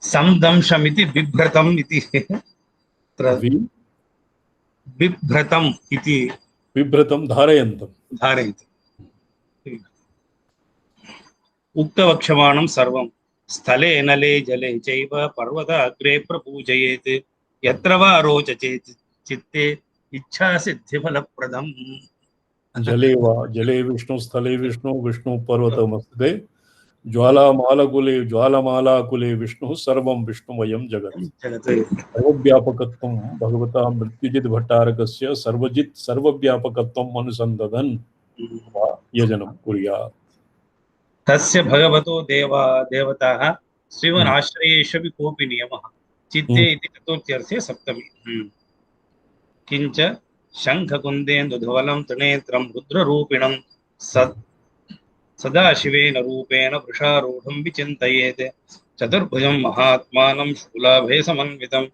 संदंशमिति बिभ्रतम् इति बिभ्रतम् इति बिभ्रतं धारयन्तं उक्तवक्ष्यमाणं सर्वं स्थले नले जले चैव पर्वताग्रे प्रपूजयेत् यत्र वा रोचते चित्ते इच्छा सिद्धिफलप्रदम्। जले विष्णु स्थले विष्णु विष्णु पर्वतमस्ते ज्वालामालाकुले विष्णु सर्वं विष्णुमयं जगत्। सर्वव्यापकत्वं भगवतः मृत्युजित् भट्टारकस्य सर्वव्यापकत्वम् अनुसन्दधन् यजनं कुर्यात्। तस्य भगवतो देवताः श्रीमनाश्रयेष्वपि कोऽपि नियमः चित्ते इति चतुर्थ्यर्थे सप्तमी। किञ्च शङ्खकुन्देन्दुधवलं त्रिनेत्रं रुद्ररूपिणं सदाशिवेन रूपेण वृषारूढं विचिन्तयेत् चतुर्भुजं महात्मानं शूलाभे समन्वितं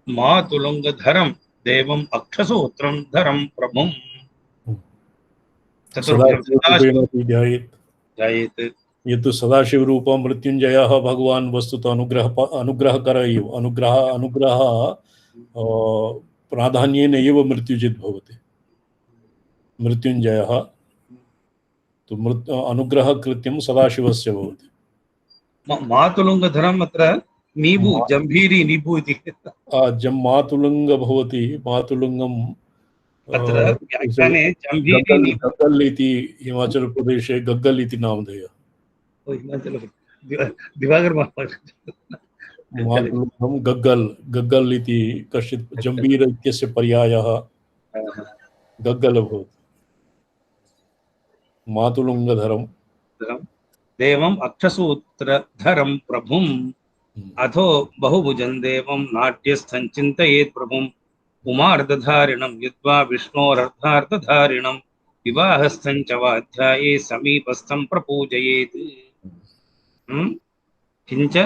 मातुलुङ्गधरं देवम् अक्षसूत्रं धरं प्रभुं चतुर्भुजं सदाशिवरूपेण ध्यायेत्। जायेत्। ये तो सदाशिव रूप मृत्युंजय भगवान वस्तुतः अनुग्रहकर एव अनुग्रह प्राधान्येन एव मृत्युजित् भवति। मृत्युंजयः तो अनुग्रह कृत्यं सदाशिवस्य भवति। मातुलुङ्गधरम् अत्र नीबु जम्भीरी नीबु इति मातुलुङ्ग भवति। मातुलुङ्गं अत्र व्याख्याने जम्भीरी नीबु गग्गल इति हिमाचल प्रदेशे गग्गल इति नामधेयः। दिवाकर मातुलुङ्गं गग्गल इति कश्चित् जम्बीर इत्यस्य पर्यायः गग्गल भवति। मातुलुङ्गधरं देवम् अक्षसूत्रधरं प्रभुम् अथो बहुभुजं देवं नाट्यस्थं चिन्तयेत् प्रभुम् उमार्धधारिणं यद्वा विष्णोरर्धार्थधारिणं विवाहस्थं च वाध्याये समीपस्थं प्रपूजयेत्। किंच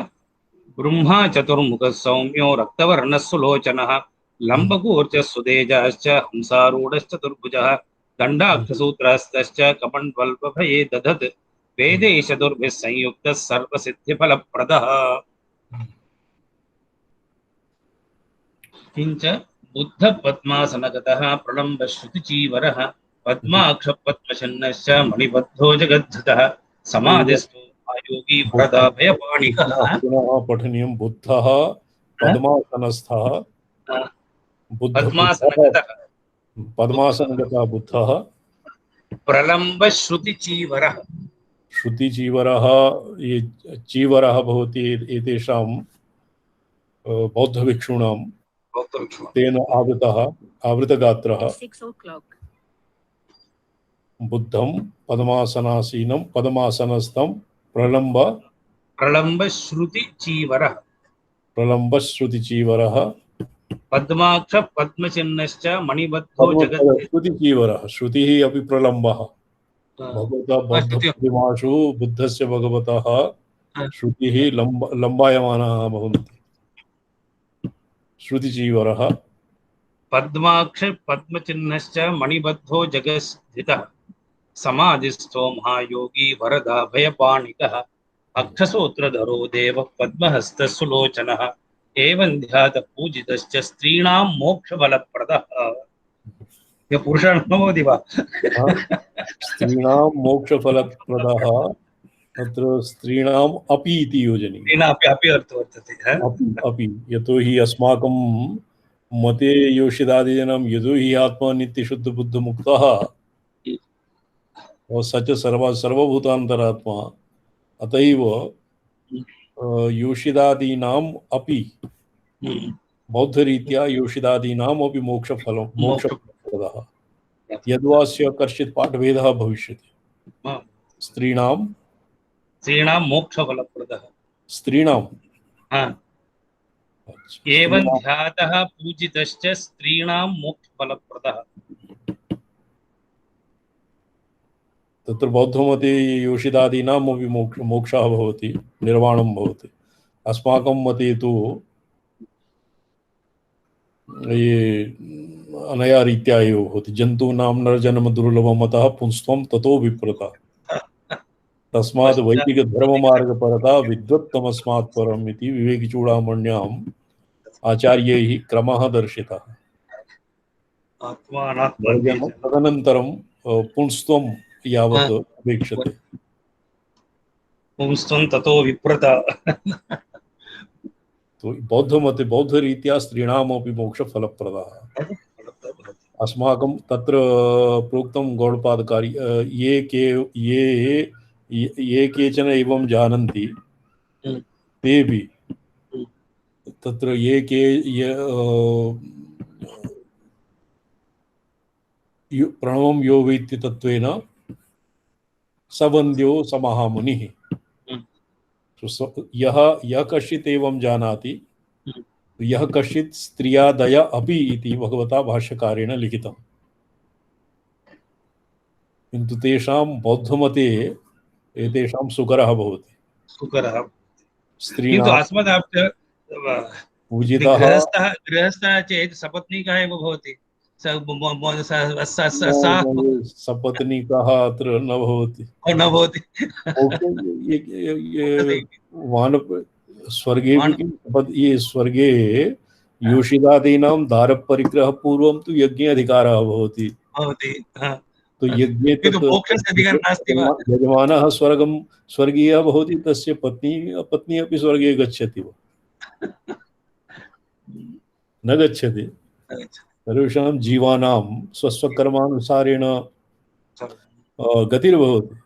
ब्रह्मा चतुर्मुखः सौम्यो रक्तवर्णः सुलोचनः लम्बकूर्च सुदेजाश्च हंसारूढश्चतुर्भुजः दण्डाक्षसूत्रहस्तश्च कमण्डलभये दधत् वेदे चतुर्भिः संयुक्तः सर्वसिद्धिफलप्रदः। किंच बुद्धपद्मासनगतः प्रलम्बश्रुतिचीवरः पद्माक्षपद्मछन्नश्च मणिबद्धो जगद्धृतः समाधिस्थो योगी वरदाभयपाणिकः। पठनीयं बुद्धः पद्मासनस्थः पद्मासनगतः बुद्धः प्रलम्बश्रुतिचीवरः श्रुतिचीवरः ये चीवरः भवति एतेषां बौद्धभिक्षूणां तेन आवृतगात्रः बुद्धं पद्मासनासीनं पद्मासनस्थं प्रलम्बश्रुतिचीवरः पद्माक्ष पद्मचिह्नश्च मणिबद्धो जगत्। श्रुतिचीवरः श्रुतिः अपि प्रलम्बः भगवतः बौद्धप्रतिमासु बुद्धस्य भगवतः श्रुतिः लम्बायमानाः भवन्ति। श्रुतिचीवरः पद्माक्ष पद्मचिह्नश्च मणिबद्धो जगस्थितः समाधिस्थो महायोगी वरदाभयपाणिकः अक्षसूत्रधरो देवः पद्महस्तः सुलोचनः एवं ध्यात पूजितश्च स्त्रीणां मोक्षफलप्रदः। यः पुरुषाणां भवति वा? स्त्रीणां मोक्षफलप्रदः तत्र स्त्रीणाम् अपि इति योजनीयम्। अपि अर्थः वर्तते। अपि यतोहि अस्माकं मते योषिदादिजनं यतो हि आत्मा नित्यशुद्धबुद्धमुक्तः स च सर्वभूतान्तरात्मा अतएव योषिदादीनाम् अपि बौद्धरीत्या योषिदादीनाम् अपि मोक्षप्रदः यद्वास्य कश्चित् पाठभेदः भविष्यति। स्त्रीणां मोक्षफलप्रदः स्त्रीणाम् एवं ध्यातः पूजितश्च स्त्रीणां मोक्षफलप्रदः। तत्र बौद्धमते योषिदादीनाम् अपि मोक्षः भवति निर्वाणं भवति। अस्माकं मते तु ये अनया रीत्या एव भवति जन्तूनां नरजन्म दुर्लभम् अतः पुंस्त्वं ततो विप्रता तस्मात् वैदिकधर्ममार्गपरता विद्वत्तमस्मात् परम् इति विवेकचूडामण्याम् आचार्यैः क्रमः दर्शितः। तदनन्तरं पुंस्त्वं यावत् अपेक्षते। पुंस्त्वं ततो विप्रता। तो बौद्धमते बौद्धरीत्या स्त्रीणामपि मोक्षफलप्रदः। अस्माकं तत्र प्रोक्तं गौडपादकारी ये केचन एवं जानन्ति तेऽपि तत्र प्रणवं यो वेत्ति तत्त्वेन स वन्द्यो स महामुनिः। यः कश्चित् एवं जानाति यः कश्चित् स्त्रियादय अपि इति भगवता भाष्यकारेण लिखितम्। किन्तु तेषां बौद्धमते एतेषां सुकरः भवति। सुकरः किन्तु स्त्रीणां अस्मदाप्त पूजितः गृहस्थः चेत् सपत्नीकः एव भवति। सा सपत्नीकः अत्र न भवति। न भवति। वानप स्वर्गे ये स्वर्गे योषिदादीनां दारपरिग्रह पूर्वं तु यज्ञे अधिकारः भवति। तो यज्ञे किन्तु मोक्षस्य अधिकारः नास्ति वा? यजमानः स्वर्गीयः भवति, तस्य पत्नी अपि स्वर्गे गच्छति वा? न गच्छति। सर्वेषां जीवानां स्वस्वकर्मानुसारेण गतिर्भवति।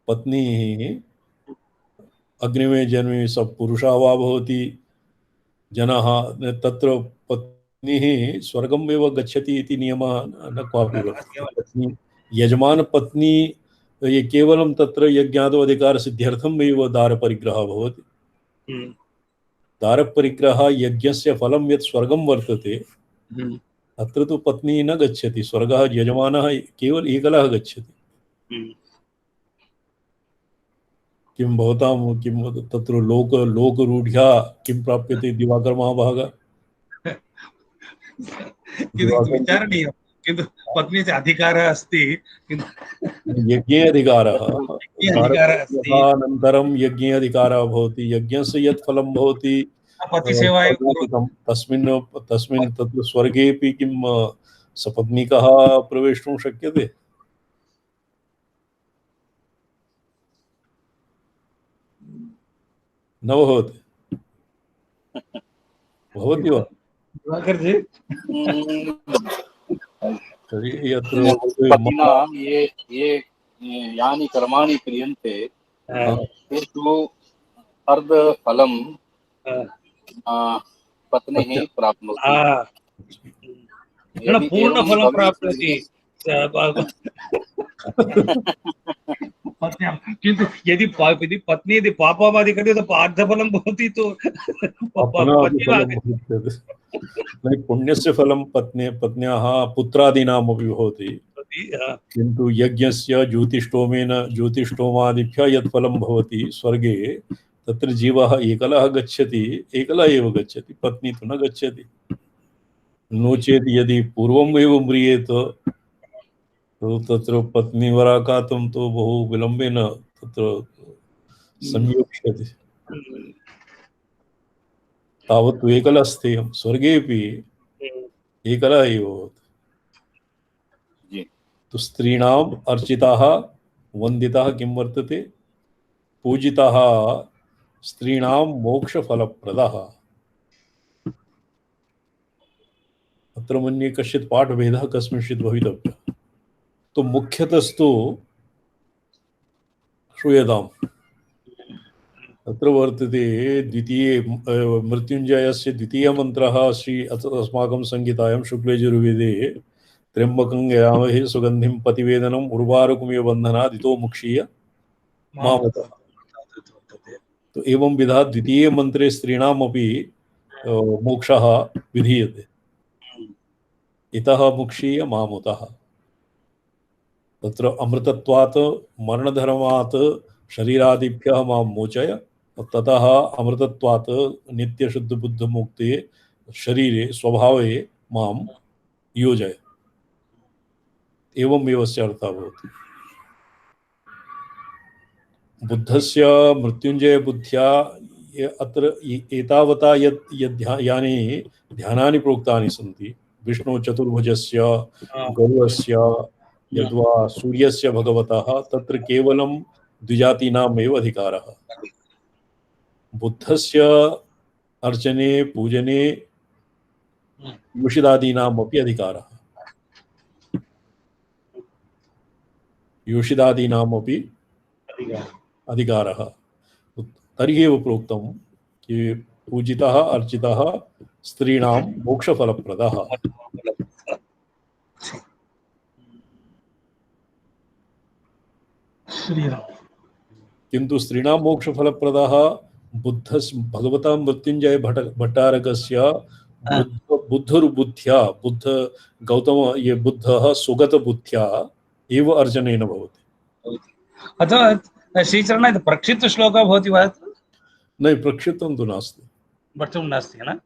पत्नी अग्रिमे जन्मे सब पुरुषा वा भवति जनाः, तत्र पत्नीः स्वर्गम् एव गच्छति इति नियमः न क्वापि वर्तते। यजमान पत्नी ये केवलं तत्र यज्ञादौ अधिकारसिद्ध्यर्थम् एव दारपरिग्रहः भवति। दारपरिग्रहः यज्ञस्य फलं यत् स्वर्गं वर्तते, अत्र तु पत्नी न गच्छति, स्वर्गः यजमानः केवल एकलः गच्छति। किं भवतां किं तत्र लोकरूढ्या किं प्राप्यते दिवाकर महाभागा? विचारणीयं, किन्तु पत्नीस्य अधिकारः अस्ति, यज्ञे अधिकारः अनन्तरं यज्ञे अधिकारः भवति। यज्ञस्य यत् फलं भवति पतिसेवा तस्मिन् तत्र स्वर्गेऽपि किं सपत्नीकः प्रवेष्टुं शक्यते? न भवति। भवति वा? तर्हि अत्र पतिना ये यानि कर्माणि क्रियन्ते तेषु अर्धफलं पत्नीः प्राप्नोति। पूर्णफलं प्राप्नोति किन्तु यदि पत्नी यदि पापमादिकर्यते तो अर्धफलं भवति, तो पुण्यस्य फलं पत्न्याः पुत्रादीनामपि भवति। किन्तु यज्ञस्य ज्योतिष्टोमादिभ्यः यत् फलं भवति स्वर्गे, तत्र जीवः एकलः गच्छति, एकलः एव गच्छति, पत्नी तु न गच्छति। नो चेत् यदि पूर्वम् एव म्रियेत तो तत्र पत्नीवराकातं तो बहु विलम्बेन तत्र संयोक्ष्यते। तावत् तु एकलः स्थेयं, स्वर्गेऽपि एकलः एव भवति। तो स्त्रीणाम् अर्चिताः वन्दिताः किं वर्तते? पूजिताः स्त्रीणां मोक्षफलप्रदः। अत्र मन्ये कश्चित् पाठभेदः कस्मिंश्चित् भवितव्यः। तो मुख्यतस्तु श्रूयताम्, तत्र वर्तते द्वितीये मृत्युञ्जयस्य द्वितीयमन्त्रः अस्माकं संहितायां शुक्लयजुर्वेदे त्र्यम्बकं यजामहे सुगन्धिं पतिवेदनम् उर्वारुकमिव बन्धनात् इतो मुक्षीय मामतः। तो एवं विधा द्वितीये मंत्रे स्त्रीणामपि मोक्षः विधीयते। इतः मुक्षीय मामुतः। तत्र अमृतत्वात् मरणधर्मात् शरीरादिभ्यः मां मोचय, ततः अमृतत्वात् नित्यशुद्धबुद्धमुक्ते शरीरे स्वभावे मां योजय। एवमेव अस्य अर्थः भवति। बुद्धस्य मृत्युंजय बुद्ध्या अत्र एतावता यानि ध्यानानि प्रोक्तानि सन्ति, विष्णु चतुर्भुजस्य गौरस्य यद्वा सूर्यस्य भगवतः, तत्र केवलं द्विजातीनामेव अधिकारः। बुद्धस्य अर्चने पूजने योषिदादीनामपि अधिकारः। योषिदादीनामपि अधिकारः। तर्हि एव प्रोक्तं कि पूजितः अर्चितः स्त्रीणां मोक्षफलप्रदः। किन्तु स्त्रीणां मोक्षफलप्रदः भगवता मृत्युंजय भट्टारकस्य बुद्धरुबुद्ध्या गौतम ये बुद्धः सुगतबुद्ध्या एव अर्चनेन भवति। अथवा श्रीचरण इति प्रक्षिप्तश्लोकः भवति वा? नहीं, प्रक्षिप्तं तु नास्ति, प्रक्षिप्तं नास्ति न,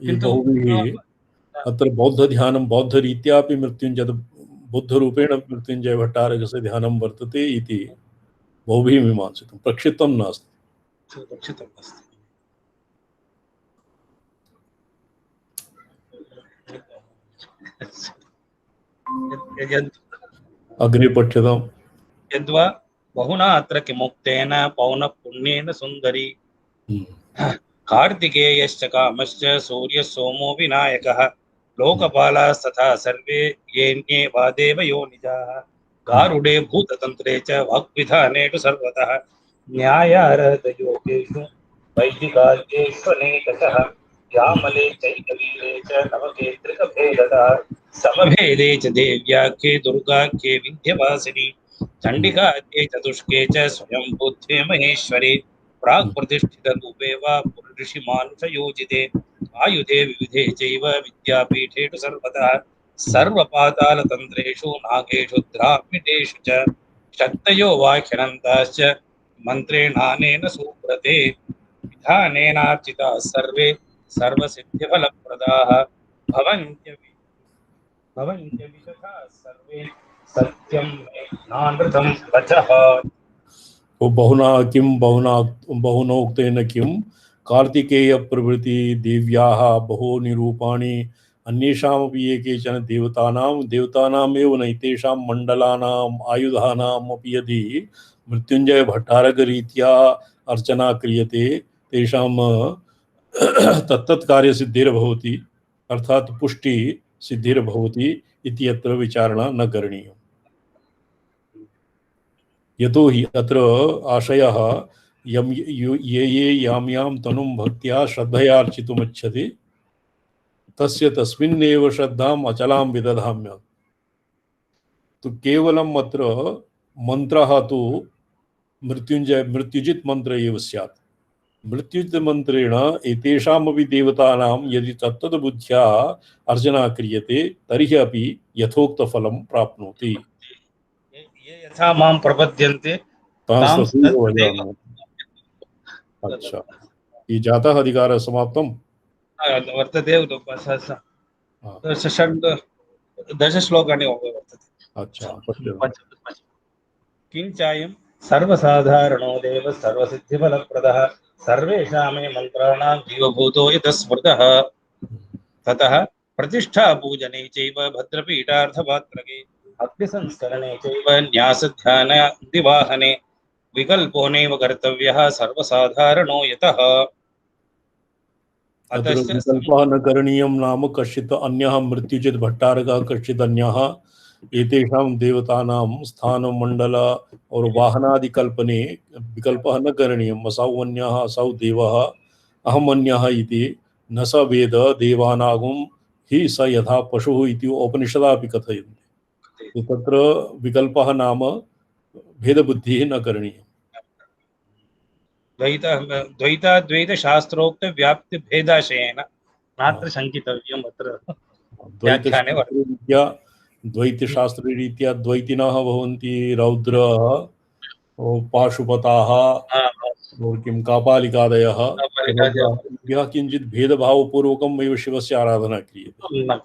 ये बहुभिः अत्र बौद्धध्यानं बौद्धरीत्यापि मृत्युञ्जय बुद्धरूपेण मृत्युञ्जय भट्टारकस्य ध्यानं वर्तते इति बहुभिः मीमांसितं, प्रक्षिप्तं नास्ति। प्रक्षिप्तं नास्ति। अग्रे पठ्यताम्। यद्वा बहुना अत्र किमुक्तेन पौनःपुण्येन सुन्दरी कार्तिकेयश्च कामश्च सूर्यः सोमो विनायकः लोकपालास्तथा सर्वे येऽन्ये वादेव योनिजाः गारुडे भूततन्त्रे च वाग्विधानेषु सर्वतः न्यायारहतयोगेषु वैदिकार्येषु अनेकशः यामले चैकवीरे च नवकेन्द्रिकभेदतः समभेदे च देव्याख्ये दुर्गाख्ये विन्ध्यवासिनी चण्डिकाख्ये चतुष्के च स्वयं बुद्धे महेश्वरी प्राक् प्रतिष्ठितरूपे वा पुरुषिमानुषयोजिते आयुधे विविधे चैव विद्यापीठेषु सर्वतः सर्वपातालतन्त्रेषु नागेषु द्राविडेषु च शक्तयो वाह्यनन्ताश्च मन्त्रेणानेन सुब्रते विधानेनार्चिताः सर्वे सर्वसिद्धिफलप्रदाः भवन्त्यवितथा सर्वे सत्यं मे नानृतं वचः। बहुना किं बहुनोक्तेन किं कार्तिकेय प्रभृति देव्याः बहूनि रूपाणि अन्येषामपि ये केचन देवतानामेव नैतेषां मण्डलानाम् आयुधानाम् अपि यदि मृत्युञ्जय भट्टारकरीत्या अर्चना क्रियते तेषां तत्तत्कार्यसिद्धिर्भवति, अर्थात् पुष्टि सिद्धिर्भवति इति अत्र विचारणा न करणीया। यतो हि अत्र आशयः ये यां तनुं भक्त्या श्रद्धयार्चितुमिच्छति तस्य तस्मिन्नेव श्रद्धाम् अचलां विदधाम्य। तो केवलम् अत्र मन्त्रः तु मृत्युजित् मंत्र एव स्यात्। मृत्युजित् मंत्रेण एतेषामपि देवतानां यदि तत्तद्बुद्ध्या अर्चना क्रियते तर्हि अपि यथोक्तफलं प्राप्नोति। ये यथा मां प्रपद्यन्ते तां तदेव। अच्छा, ये जातः अधिकारः समाप्तम् वर्तते। दश श्लोकानि वर्तते। अच्छा, किञ्चायं सर्वसाधारणो देव सर्वसिद्धिफलप्रदः सर्वेषामे मन्त्राणां जीवभूतो यतः स्मृतः ततः प्रतिष्ठा पूजने चैव भद्रपीठार्थपात्रके अग्निसंस्करणे चैव न्यासध्यानादिवाहने विकल्पो नैव कर्तव्यः सर्वसाधारणो यतः। विकल्पः न करणीयं नाम कश्चित् अन्यः मृत्युजित् भट्टारकः कश्चित् अन्यः एतेषां देवतानां स्थान मंडल और वाहनादि कल्पने विकल्पः न करणीयम्। असौ अन्यः असौ देवः अहम् अन्यः इति न स वेद देवानागुं हि स यथा पशुः इति उपनिषदापि कथयन्ति। तत्र विकल्पः नाम भेदबुद्धिः न करणीयम्। द्वैताद्वैत शास्त्रोक्त व्याप्ति भेदाशयेन नात्र शंकितव्यम्। अत्र व्याख्याने वर्तते। द्वैतशास्त्ररीत्या द्वैतिनः भवन्ति रौद्रः पाशुपताः और किं कापालिकादयः, यः किञ्चित् भेदभावपूर्वकम् एव शिवस्य आराधना क्रियते।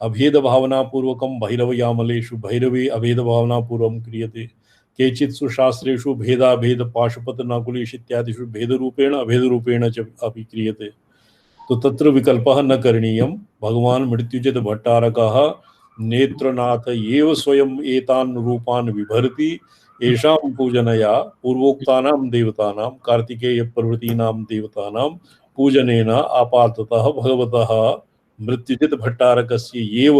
अभेदभावनापूर्वकं भैरवयामलेषु भैरवे अभेदभावनापूर्वकं क्रियते। केचित्सु शास्त्रेषु भेदाभेद पाशुपत नकुलेश इत्यादिषु भेदरूपेण अभेदरूपेण च अपि क्रियते। तो तत्र विकल्पः न करणीयम्। भगवान् मृत्युजित् भट्टारकः नेत्रनाथ एव स्वयं एतान् रूपान् विभर्ति। येषां पूजनया पूर्वोक्तानां देवतानां कार्तिकेय प्रभृतीनां देवतानां पूजनेन आपाततः भगवतः मृत्युजित् भट्टारकस्य एव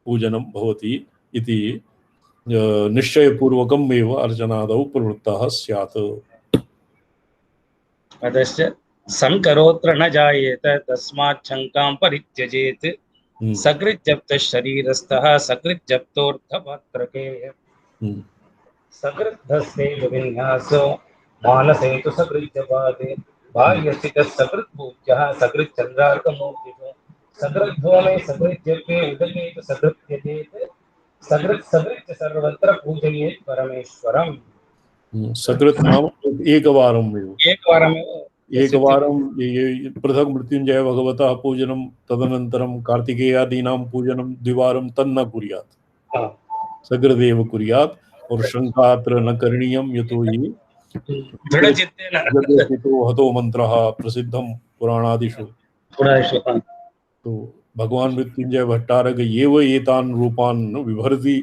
पूजनं भवति इति निश्चयपूर्वकम् एव अर्चनादौ प्रवृत्तः स्यात्। अतश्च संकरोत्र न जायेत तस्मात् शंकां परित्यजेत् सकृज्जप्तः शरीरस्थः सकृज्जप्तोऽर्थपात्रके सकृद्धस्तेषु विन्यासो मानसे तु सकृज्जपाते बाह्यस्थितः सकृत्पूज्यः सकृच्चन्द्रार्कमूर्तिषु सकृद्धो मे सकृज्जपे उदके तु सकृत्यजेत् सकृत् सर्वत्र पूजयेत् परमेश्वरम्। सकृत् नाम एकवारमेव ये पृथक मृत्युंजय भगवतः पूजनं तदनन्तरं कार्तिकेयादीनां पूजनं द्विवारं तन्न कुर्यात्, सकृदेव कुर्यात्। और शंका अत्र न करणीयं यतोहि दृढचित्तेन हतो मंत्रः प्रसिद्धं पुराणादिषु। तो भगवान मृत्युंजय भट्टारक एव एतान् रूपान् विभर्ति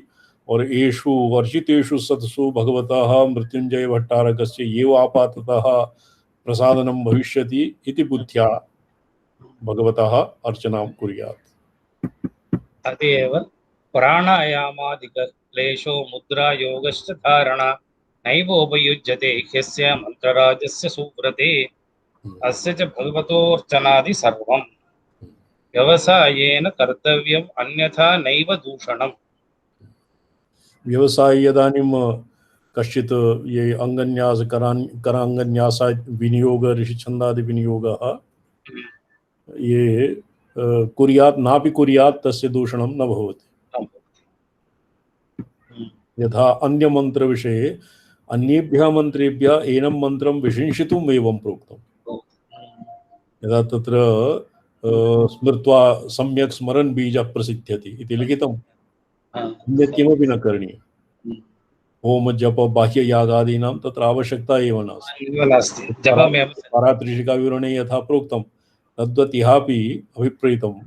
और एषु वर्षितेषु सत्सु भगवतः मृत्युंजय भट्टारकस्य एव आपाततः प्रसादनं भविष्यति इति बुद्ध्या भगवतः अर्चनां कुर्यात्। तदेव प्राणायामादिक क्लेशो मुद्रा योगश्च धारणा नैवोपयुज्यते ह्यस्य मंत्रराजस्य सुव्रते अस्य च भगवतोऽर्चनादि सर्वम् व्यवसायेन कर्तव्यम् अन्यथा नैव दूषणम्। व्यवसाय यदानीं कश्चित् ये अंगन्यास करांगन्यास विनियोग ऋषिछन्दादि विनियोगः ये कुर्यात् नापि कुर्यात् तस्य दूषणं न भवति। यथा अन्य मंत्र विषये अन्येभ्यः मंत्रेभ्यः एनं मंत्रं विशिंशितुम् एवं प्रोक्तम्। यदा तत्र स्मृत्वा सम्यक् स्मरन् बीजः प्रसिद्ध्यति इति लिखितम्, अन्यत् किमपि न करणीयम्। होम जप बाह्य यागादीनां तत्र आवश्यकता एव नास्ति। पारात्रिशिकाविवरणे यथा प्रोक्तं तद्वत् इहापि अभिप्रेतम्।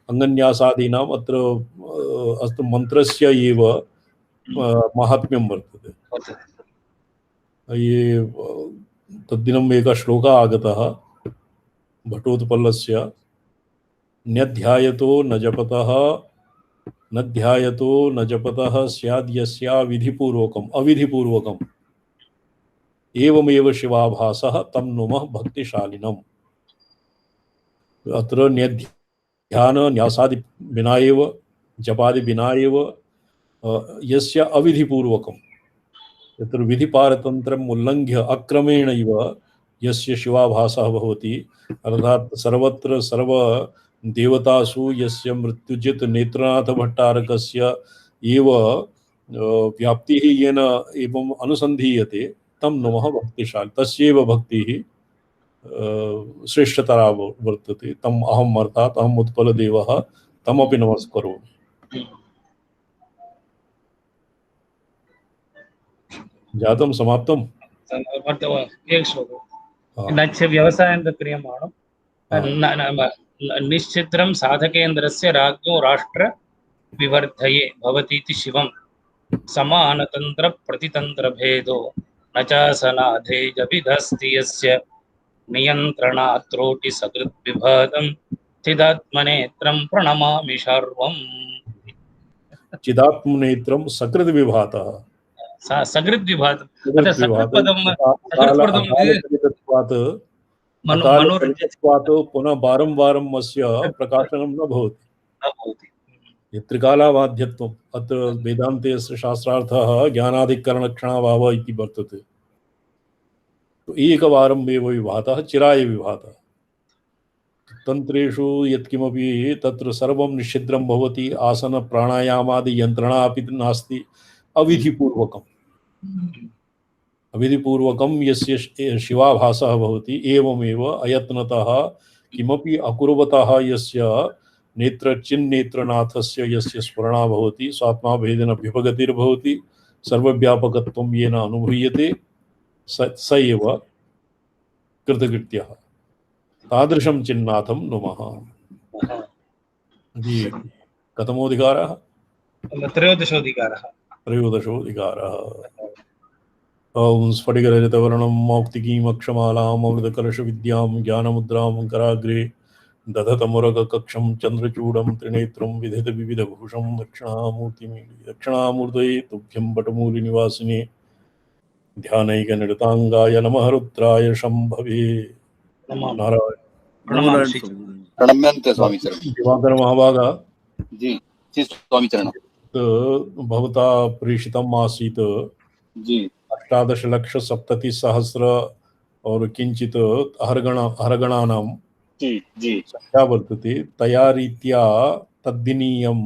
अंगन्यासादीनाम् अत्र अस्तु मंत्रस्य एव महात्म्यं वर्तते। ये तद्दिनम् एकः श्लोकः आगतः भट्टोत्पलस्य, न्यध्यायतो न जपतः स्याद् यस्या विधिपूर्वकम् अविधिपूर्वकम् एवमेव शिवाभासः तं नुमः भक्तिशालिनम्। अत्र ध्यान न्यासादि विना एव जपादि विना एव यस्य अविधिपूर्वकम्, यत्र विधिपारतन्त्रम् उल्लङ्घ्य अक्रमेण इव यस्य शिवाभासः भवति, अर्थात् सर्वत्र सर्व देवतासु यस्य मृत्युजित नेत्रनाथ भट्टारकस्य एव व्याप्तिः येन एवं अनुसन्धीयते तं नमः भक्तिशाली। तस्यैव भक्तिः श्रेष्ठतरा वर्तते। तम् अहम् अर्थात् अहम् उत्पलदेवः तमपि नमस्करोमि। जातं समाप्तम्। नच व्यवसायं क्रियमाणं निश्चित्रं साधकेन्द्रस्य राज्ञो राष्ट्र विवर्धये भवतीति शिवं समानतन्त्र प्रतितन्त्र भेदो न चासनाधेयभिधस्ति यस्य नियन्त्रणात्रोटि सकृत् विभातं चिदात्मनेत्रं प्रणमामि शर्वम्। चिदात्मनेत्रं सकृत् विभातः सकृत् विभातं सकृत् पदं पुनः बारं बारं अस्य प्रकाशनं न भवति। त्रिकालावाध्यत्वम् अत्र वेदान्ते अस्य शास्त्रार्थः ज्ञानाधिकरणक्षणाभावः इति वर्तते। एकवारम् एव विभातः, चिराय विभातः। तन्त्रेषु यत्किमपि तत्र सर्वं निषिद्धं भवति, आसन प्राणायामादि यन्त्रणा अपि नास्ति। अविधिपूर्वकं यस्य शिवाभासः भवति, एवमेव अयत्नतः किमपि अकुर्वतः यस्य नेत्रचिन्नेत्रनाथस्य यस्य स्मरणा भवति, स्वात्माभेदेन विभगतिर्भवति, सर्वव्यापकत्वं येन अनुभूयते, स एव कृतकृत्यः। तादृशं चिन्नाथं नुमः। कथमोऽधिकारः? त्रयोदशोऽधिकारः। ॐ स्फटिकरजतवर्णं मौक्तिकीमक्षमालाम् अमृतकलशविद्यां ज्ञानमुद्रां कराग्रे दधतमुरगकक्षं चन्द्रचूडं त्रिनेत्रं विधितविविधभूषं दक्षिणामूर्तये तुभ्यं वटमूलिनिवासिने ध्यानैकनिरताङ्गाय नमः रुद्राय शम्भवे। नारायण प्रणम्यन्ते स्वामी चरण। दिवाकर महाभागा जी जी स्वामी चरण। भवता प्रेषितम् आसीत् जी 18,70,000 और किंचित हरगणानां जी जी संख्या वर्तते। तया रीत्या तद्दिनीयं